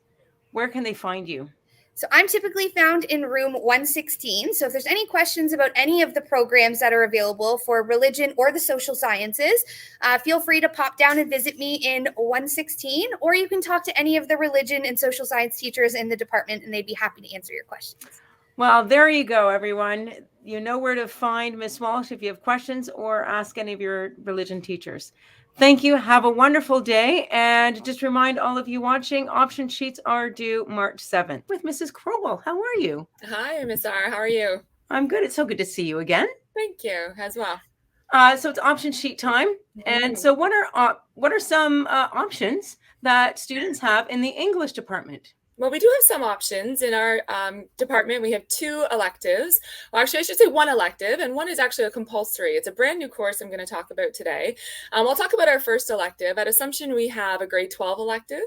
where can they find you? So I'm typically found in room 116. So if there's any questions about any of the programs that are available for religion or the social sciences, feel free to pop down and visit me in 116, or you can talk to any of the religion and social science teachers in the department and they'd be happy to answer your questions. Well, there you go, everyone. You know where to find Miss Walsh if you have questions or ask any of your religion teachers. Thank you. Have a wonderful day. And just remind all of you watching, option sheets are due March 7th. With Mrs. Crowell. How are you? Hi, Miss R. How are you? I'm good. It's so good to see you again. Thank you as well. So it's option sheet time. And so what are some options that students have in the English department? Well, we do have some options in our department. We have 2 electives. Well, actually, I should say 1 elective, and 1 is actually a compulsory. It's a brand new course I'm going to talk about today. I'll talk about our first elective. At Assumption, we have a grade 12 elective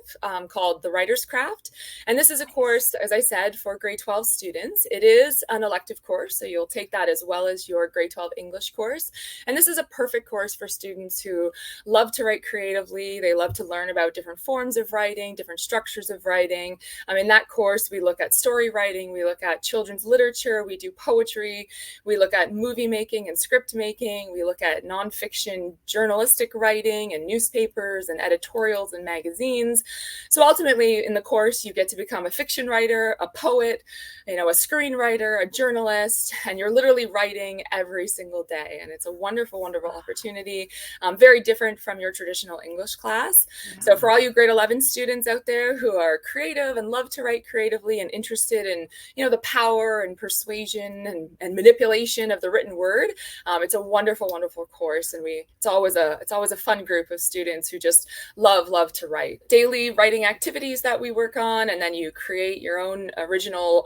called The Writer's Craft. And this is a course, as I said, for grade 12 students. It is an elective course, so you'll take that as well as your grade 12 English course. And this is a perfect course for students who love to write creatively. They love to learn about different forms of writing, different structures of writing. In that course, we look at story writing, we look at children's literature, we do poetry, we look at movie making and script making, we look at nonfiction journalistic writing and newspapers and editorials and magazines. So ultimately, in the course, you get to become a fiction writer, a poet, a screenwriter, a journalist, and you're literally writing every single day. And it's a wonderful, wonderful opportunity, very different from your traditional English class. Yeah. So for all you grade 11 students out there who are creative and love to write creatively and interested in, the power and persuasion and manipulation of the written word, it's a wonderful, wonderful course. And it's always a fun group of students who just love to write. Daily writing activities that we work on, and then you create your own original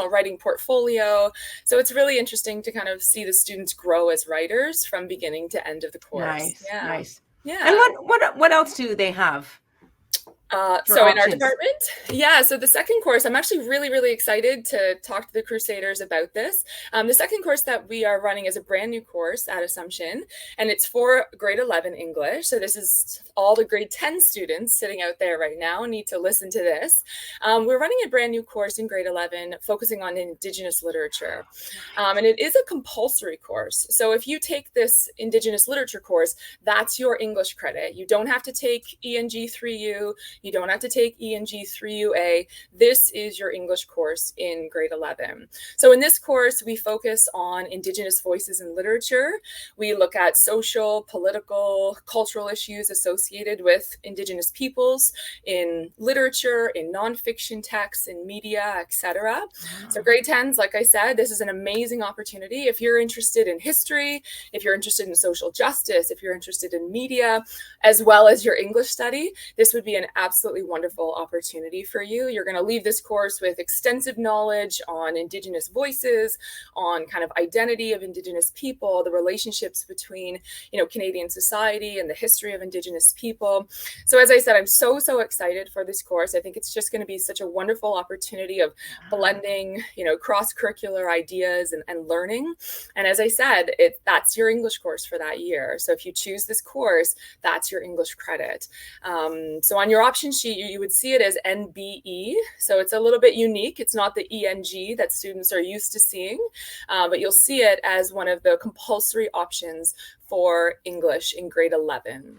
writing portfolio. So it's really interesting to kind of see the students grow as writers from beginning to end of the course. Nice, yeah. Nice. Yeah. And what else do they have? So in our department, so the second course, I'm actually really, really excited to talk to the Crusaders about this. The second course that we are running is a brand new course at Assumption, and it's for grade 11 English. So this is all the grade 10 students sitting out there right now need to listen to this. We're running a brand new course in grade 11 focusing on Indigenous literature. And it is a compulsory course. So if you take this Indigenous literature course, that's your English credit. You don't have to take ENG 3U. You don't have to take ENG 3UA. This is your English course in grade 11. So in this course, we focus on Indigenous voices in literature. We look at social, political, cultural issues associated with Indigenous peoples in literature, in nonfiction texts, in media, etc. So grade 10s, like I said, this is an amazing opportunity. If you're interested in history, if you're interested in social justice, if you're interested in media, as well as your English study, this would be an absolutely wonderful opportunity for you. You're going to leave this course with extensive knowledge on Indigenous voices, on kind of identity of Indigenous people, the relationships between, Canadian society and the history of Indigenous people. So as I said, I'm so excited for this course. I think it's just going to be such a wonderful opportunity of blending, cross-curricular ideas and learning. And as I said, that's your English course for that year. So if you choose this course, that's your English credit. So on your option sheet, you would see it as NBE. So it's a little bit unique. It's not the ENG that students are used to seeing, but you'll see it as one of the compulsory options for English in grade 11.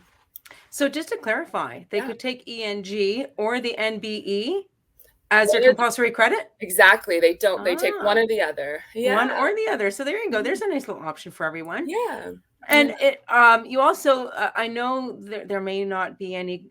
So just to clarify, they could take ENG or the NBE as their compulsory credit? Exactly. They don't. They take one or the other. Yeah. One or the other. So there you go. There's a nice little option for everyone. Yeah. And you also, I know there may not be any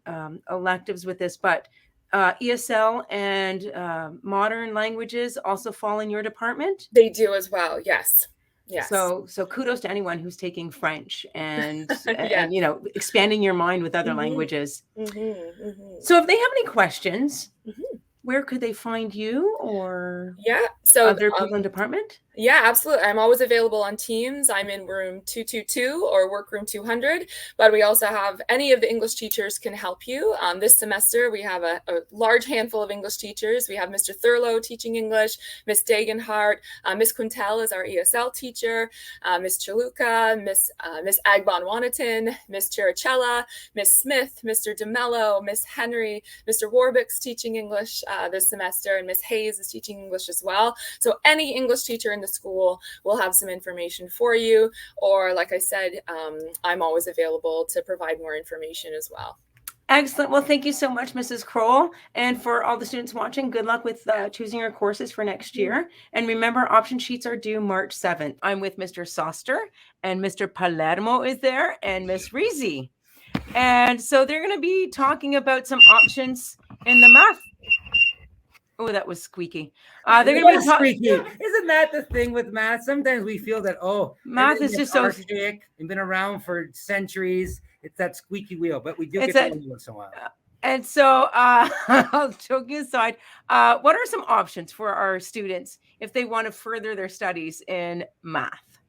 electives with this, but ESL and modern languages also fall in your department? They do as well. Yes. Yes. So kudos to anyone who's taking French and, and expanding your mind with other languages. So if they have any questions, where could they find you or so other people in department? Yeah, absolutely. I'm always available on Teams. I'm in room 222 or workroom 200, but we also have any of the English teachers can help you. This semester, we have a large handful of English teachers. We have Mr. Thurlow teaching English, Miss Dagenhart, Miss Quintel is our ESL teacher, Miss Chaluka, Miss Agbon Wanatin, Miss Chiricella, Miss Smith, Mr. DeMello, Miss Henry, Mr. Warbick's teaching English this semester, and Miss Hayes is teaching English as well. So any English teacher in the school will have some information for you, or like I said, I'm always available to provide more information as well. Excellent. Well, thank you so much, Mrs. Kroll. And for all the students watching, good luck with choosing your courses for next year. And remember, option sheets are due March 7th. I'm with Mr. Soster, and Mr. Palermo is there, and Miss Reezy. And so they're going to be talking about some options in the math. Oh, that was squeaky. They're going to be squeaky. Isn't that the thing with math? Sometimes we feel that, math is just so archaic and been around for centuries. It's that squeaky wheel, but we do get that once in a while. And so, joking aside, what are some options for our students if they want to further their studies in math?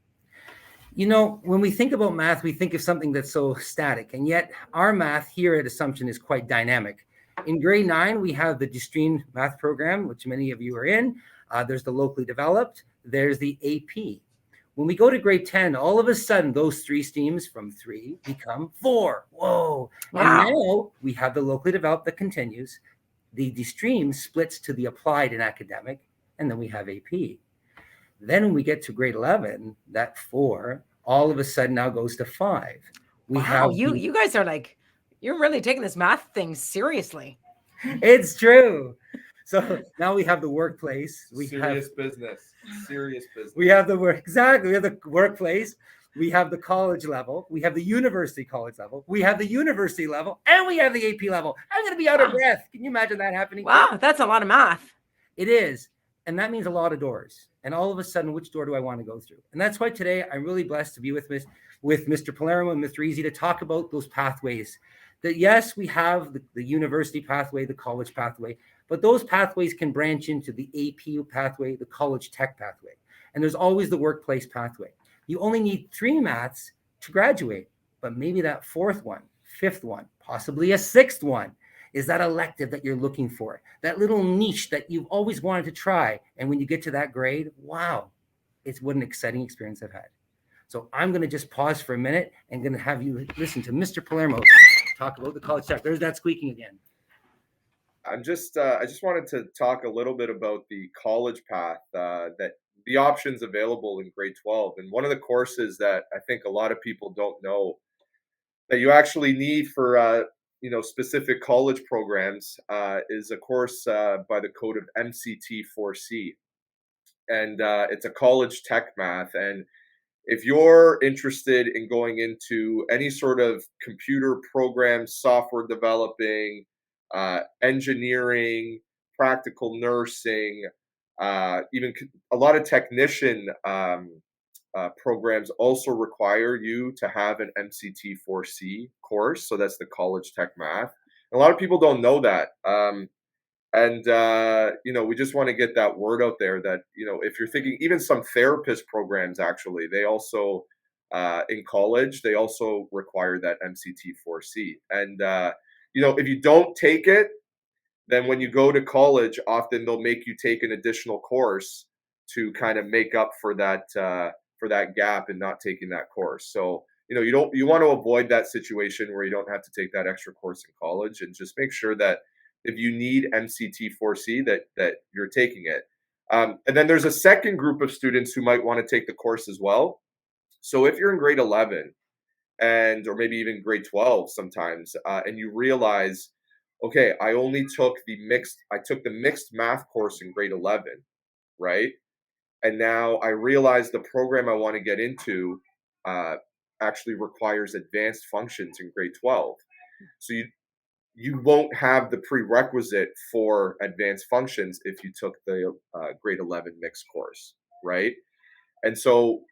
You know, when we think about math, we think of something that's so static, and yet our math here at Assumption is quite dynamic. In grade 9, we have the Destream math program, which many of you are in. There's the locally developed. There's the AP. When we go to grade 10, all of a sudden, those 3 streams from 3 become 4. Whoa. Wow. And now we have the locally developed that continues. The Destream splits to the applied and academic, and then we have AP. Then when we get to grade 11, that 4 all of a sudden now goes to 5. We have you guys are like, you're really taking this math thing seriously. It's true. So now we have the workplace. Serious business. We have the work. Exactly. We have the workplace. We have the college level. We have the university college level. We have the university level. And we have the AP level. I'm going to be out of breath. Can you imagine that happening? Wow, that's a lot of math. It is. And that means a lot of doors. And all of a sudden, which door do I want to go through? And that's why today I'm really blessed to be with Mr. Palermo and Mr. Easy to talk about those pathways. That yes, we have the university pathway, the college pathway, but those pathways can branch into the AP pathway, the college tech pathway. And there's always the workplace pathway. You only need 3 maths to graduate, but maybe that 4th one, 5th one, possibly a 6th one is that elective that you're looking for, that little niche that you've always wanted to try. And when you get to that grade, wow, it's what an exciting experience I've had. So I'm going to just pause for a minute and going to have you listen to Mr. Palermo talk about the college tech. There's that squeaking again. I just wanted to talk a little bit about the college path, that the options available in grade 12. And one of the courses that I think a lot of people don't know that you actually need for specific college programs is a course by the code of MCT4C, and it's a college tech math. And if you're interested in going into any sort of computer program, software developing, engineering, practical nursing, even a lot of technician programs also require you to have an MCT4C course. So that's the college tech math. And a lot of people don't know that. We just want to get that word out there that, if you're thinking, even some therapist programs, actually, they also, in college, they also require that MCT4C. And, if you don't take it, then when you go to college, often they'll make you take an additional course to kind of make up for that gap in not taking that course. So, you want to avoid that situation where you don't have to take that extra course in college, and just make sure that if you need MCT4C that you're taking it. And then there's a second group of students who might want to take the course as well. So if you're in grade 11 or maybe even grade 12 sometimes, and you realize, okay, I took the mixed math course in grade 11, right? And now I realize the program I want to get into actually requires advanced functions in grade 12. So you won't have the prerequisite for advanced functions if you took the grade 11 mixed course, right? And so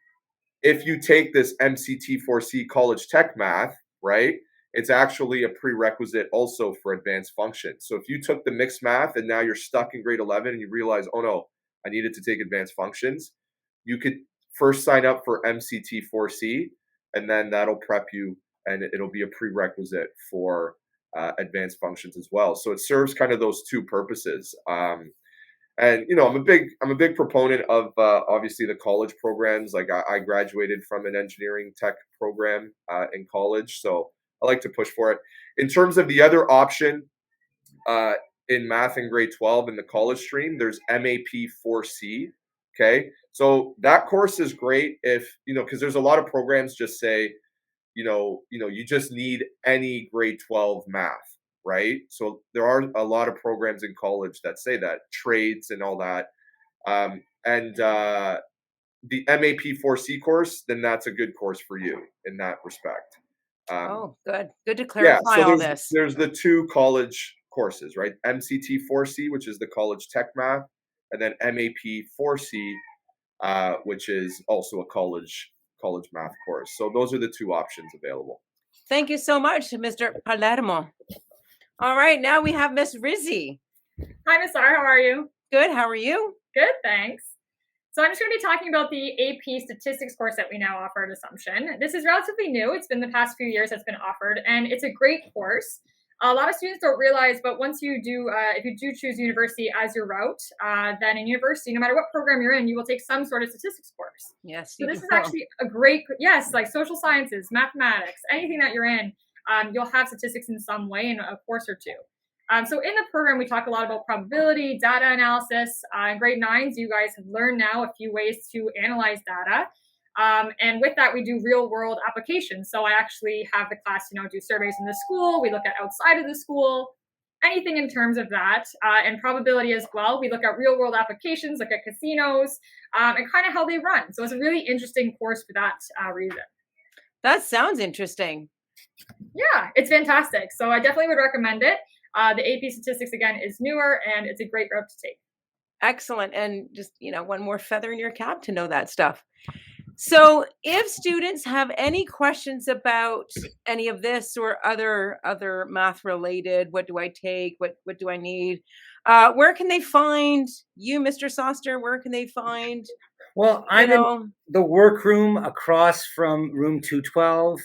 if you take this MCT4C college tech math, right, it's actually a prerequisite also for advanced functions. So if you took the mixed math and now you're stuck in grade 11 and you realize, oh no, I needed to take advanced functions, you could first sign up for MCT 4C, and then that'll prep you, and it'll be a prerequisite for advanced functions as well. So it serves kind of those two purposes. And I'm a big proponent of obviously the college programs. Like I graduated from an engineering tech program in college, so I like to push for it. In terms of the other option in math in grade 12 in the college stream, there's MAP 4C. Okay, so that course is great if because there's a lot of programs just say you just need any grade 12 math. Right. So there are a lot of programs in college that say that, trades and all that. And the MAP 4C course, then that's a good course for you in that respect. Oh, good. Good to clarify all this. There's the two college courses, right? MCT 4C, which is the college tech math, and then MAP 4C, which is also a college math course. So those are the two options available. Thank you so much, Mr. Palermo. All right, now we have Miss Rizzi. Hi, Miss Sar. How are you? Good. How are you? Good, thanks. So I'm just going to be talking about the AP Statistics course that we now offer at Assumption. This is relatively new. It's been the past few years that's been offered, and it's a great course. A lot of students don't realize, but once you do, if you do choose university as your route, then in university, no matter what program you're in, you will take some sort of statistics course. Yes. So this is actually a great, like social sciences, mathematics, anything that you're in, you'll have statistics in some way in a course or two. So in the program, we talk a lot about probability, data analysis. In grade 9s, you guys have learned now a few ways to analyze data. And with that, we do real world applications. So I actually have the class, do surveys in the school. We look at outside of the school, anything in terms of that. And probability as well. We look at real world applications, look at casinos, and kind of how they run. So it's a really interesting course for that reason. That sounds interesting. Yeah, it's fantastic. So I definitely would recommend it. The AP Statistics, again, is newer, and it's a great route to take. Excellent. And just, one more feather in your cap to know that stuff. So if students have any questions about any of this or other math related, what do I take? What do I need? Where can they find you, Mr. Soster? Where can they find? Well, I'm in the workroom across from room 212.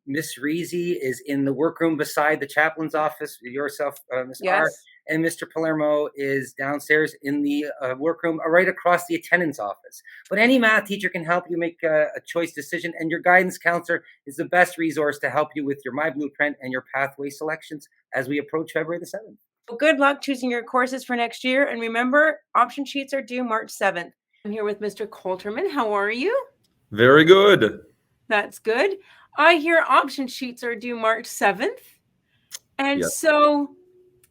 Miss Rizzi is in the workroom beside the chaplain's office. Yourself, Ms. Yes. R. And Mr. Palermo is downstairs in the workroom right across the attendance office. But any math teacher can help you make a choice decision, and your guidance counselor is the best resource to help you with your My Blueprint and your pathway selections as we approach February the 7th. Well, good luck choosing your courses for next year. And remember, option sheets are due March 7th. I'm here with Mr. Coulterman. How are you? Very good. That's good. I hear option sheets are due March 7th. And Yes. so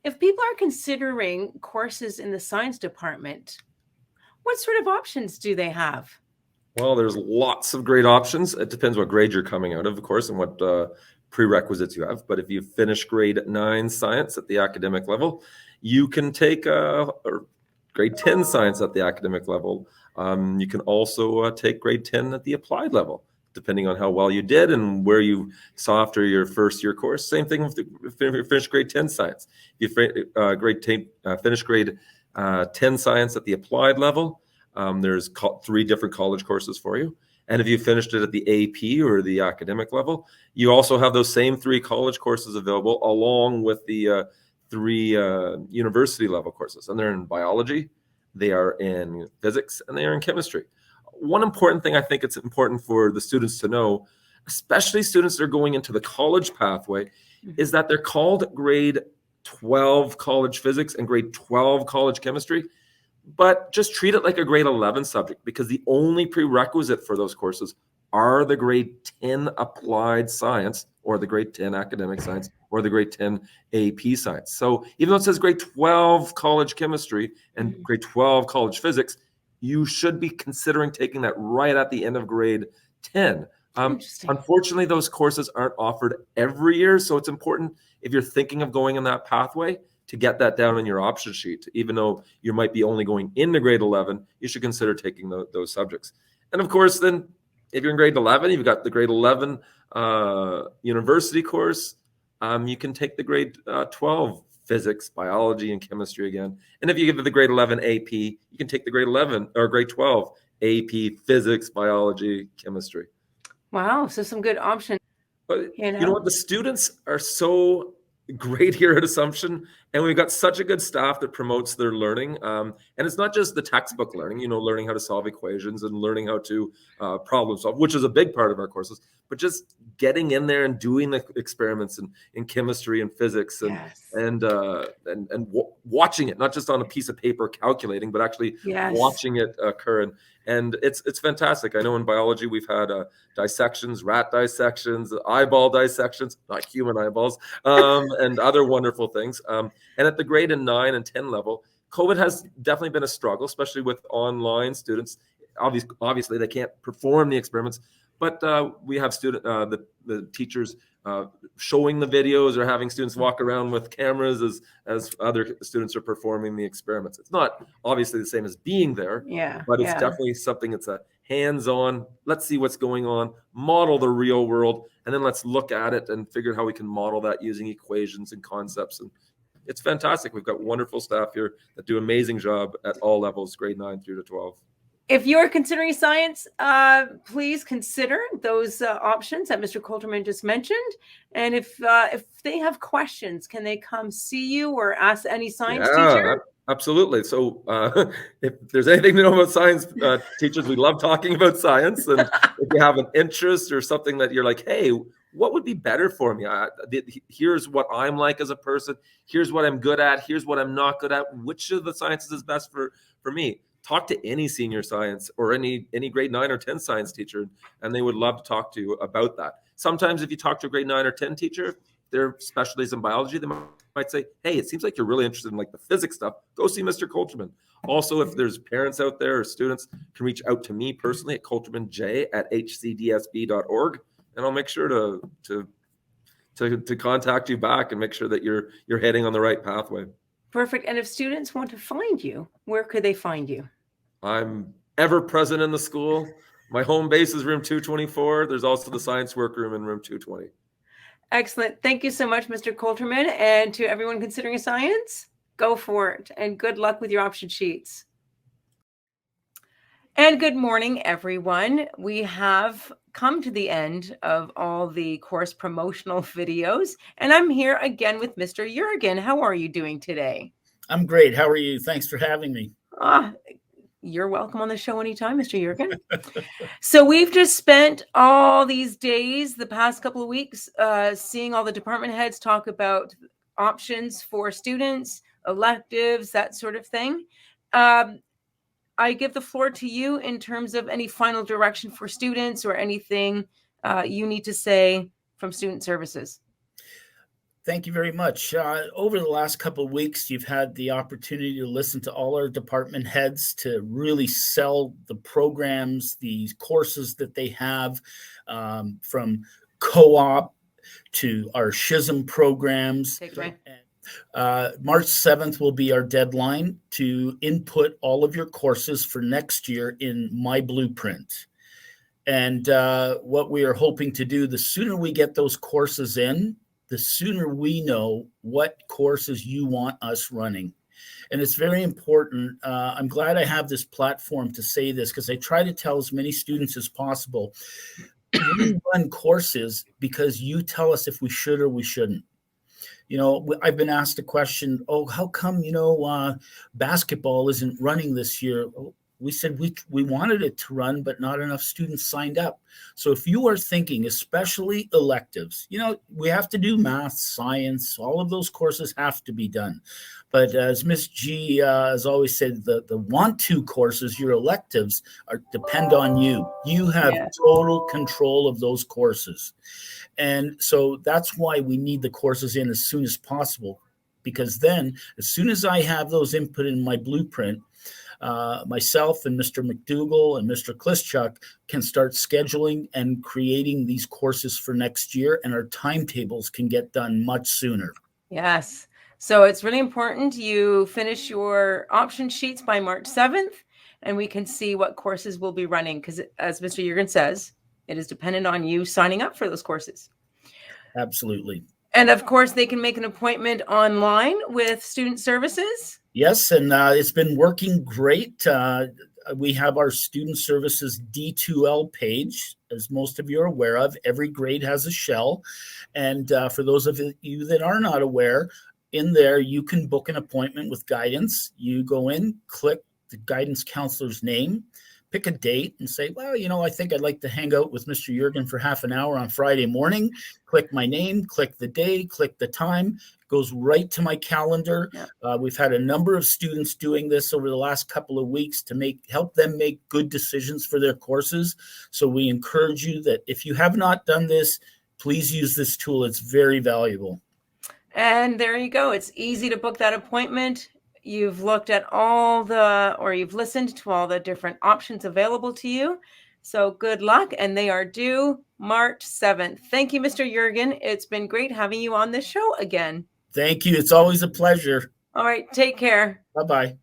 if people are considering courses in the science department, what sort of options do they have? Well, there's lots of great options. It depends what grade you're coming out of course, and what prerequisites you have. But if you finish grade 9 science at the academic level, you can take or grade 10 science at the academic level. You can also take grade 10 at the applied level, depending on how well you did and where you saw after your first year course. Same thing with if you finish grade 10 science. If you finish grade 10 science at the applied level, there's 3 different college courses for you. And if you finished it at the AP or the academic level, you also have those same 3 college courses available along with the 3 university level courses. And they're in biology, they are in physics, and they are in chemistry. One important thing I think it's important for the students to know, especially students that are going into the college pathway, is that they're called grade 12 college physics and grade 12 college chemistry, but just treat it like a grade 11 subject, because the only prerequisite for those courses are the grade 10 applied science or the grade 10 academic science or the grade 10 AP science. So even though it says grade 12 college chemistry and grade 12 college physics, you should be considering taking that right at the end of grade 10. Unfortunately, those courses aren't offered every year. So it's important, if you're thinking of going in that pathway, to get that down in your option sheet. Even though you might be only going into grade 11, you should consider taking those subjects. And of course, then if you're in grade 11, you've got the grade 11 university course. You can take the grade 12 physics, biology, and chemistry again. And if you give it the grade 11 AP, you can take the grade 11 or grade 12 AP, physics, biology, chemistry. Wow. So some good options. But you know what? The students are so great here at Assumption, and we've got such a good staff that promotes their learning. And it's not just the textbook learning, you know, learning how to solve equations and learning how to problem solve, which is a big part of our courses, but just getting in there and doing the experiments in chemistry and physics and watching it, not just on a piece of paper calculating, but actually watching it occur. And it's fantastic. I know in biology we've had dissections, rat dissections, eyeball dissections, not human eyeballs, and other wonderful things. And at the grade 9 and 10 level, COVID has definitely been a struggle, especially with online students. Obviously, they can't perform the experiments, but we have the teachers showing the videos or having students walk around with cameras as other students are performing the experiments. It's not obviously the same as being there, but it's definitely something that's a hands-on, let's see what's going on, model the real world, and then let's look at it and figure out how we can model that using equations and concepts. And it's fantastic. We've got wonderful staff here that do an amazing job at all levels, grade 9 through to 12. If you're considering science, please consider those options that Mr. Coulterman just mentioned. And if they have questions, can they come see you or ask any science teacher? Absolutely. So if there's anything to know about science teachers, we love talking about science. And if you have an interest or something that you're like, hey, what would be better for me? Here's what I'm like as a person. Here's what I'm good at. Here's what I'm not good at. Which of the sciences is best for me? Talk to any senior science or any grade 9 or 10 science teacher, and they would love to talk to you about that. Sometimes if you talk to a grade 9 or 10 teacher, their specialties in biology, they might say, hey, it seems like you're really interested in like the physics stuff. Go see Mr. Coulterman. Also, if there's parents out there or students, can reach out to me personally at coultermanj@hcdsb.org, and I'll make sure to contact you back and make sure that you're heading on the right pathway. Perfect. And if students want to find you, where could they find you? I'm ever present in the school. My home base is room 224. There's also the science workroom in room 220. Excellent. Thank you so much, Mr. Coulterman. And to everyone considering science, go for it. And good luck with your option sheets. And good morning, everyone. We have come to the end of all the course promotional videos, and I'm here again with Mr. Jurgen. How are you doing today? I'm great. How are you? Thanks for having me. You're welcome on the show anytime, Mr. Jurgen. So we've just spent all these days, the past couple of weeks, seeing all the department heads talk about options for students, electives, that sort of thing. I give the floor to you in terms of any final direction for students or anything you need to say from Student Services. Thank you very much. Over the last couple of weeks, you've had the opportunity to listen to all our department heads to really sell the programs, the courses that they have, from co-op to our SHISM programs. Take it away. March 7th will be our deadline to input all of your courses for next year in My Blueprint. And what we are hoping to do, the sooner we get those courses in, the sooner we know what courses you want us running. And it's very important. I'm glad I have this platform to say this because I try to tell as many students as possible, we run courses because you tell us if we should or we shouldn't. You know, I've been asked a question, how come, basketball isn't running this year? We said we wanted it to run, but not enough students signed up. So if you are thinking, especially electives, we have to do math, science, all of those courses have to be done. But as Ms. G has always said, the want to courses, your electives, depend on you. You have total control of those courses. And so that's why we need the courses in as soon as possible, because then as soon as I have those input in my blueprint, myself and Mr. McDougall and Mr. Klischuk can start scheduling and creating these courses for next year, and our timetables can get done much sooner. Yes. So it's really important you finish your option sheets by March 7th, and we can see what courses we'll be running, because as Mr. Jurgen says, it is dependent on you signing up for those courses. Absolutely. And of course, they can make an appointment online with Student Services. Yes, and it's been working great. we have our student services D2L page, as most of you are aware of. Every grade has a shell. And for those of you that are not aware, in there, you can book an appointment with guidance. You go in, click the guidance counselor's name, pick a date and say, well, you know, I think I'd like to hang out with Mr. Jurgen for half an hour on Friday morning. Click my name, click the day, click the time. Goes right to my calendar. Yeah. We've had a number of students doing this over the last couple of weeks to help them make good decisions for their courses. So we encourage you that if you have not done this, please use this tool. It's very valuable. And there you go. It's easy to book that appointment. You've looked at you've listened to all the different options available to you. So good luck. And they are due March 7th. Thank you, Mr. Jurgen. It's been great having you on this show again. Thank you. It's always a pleasure. All right. Take care. Bye-bye.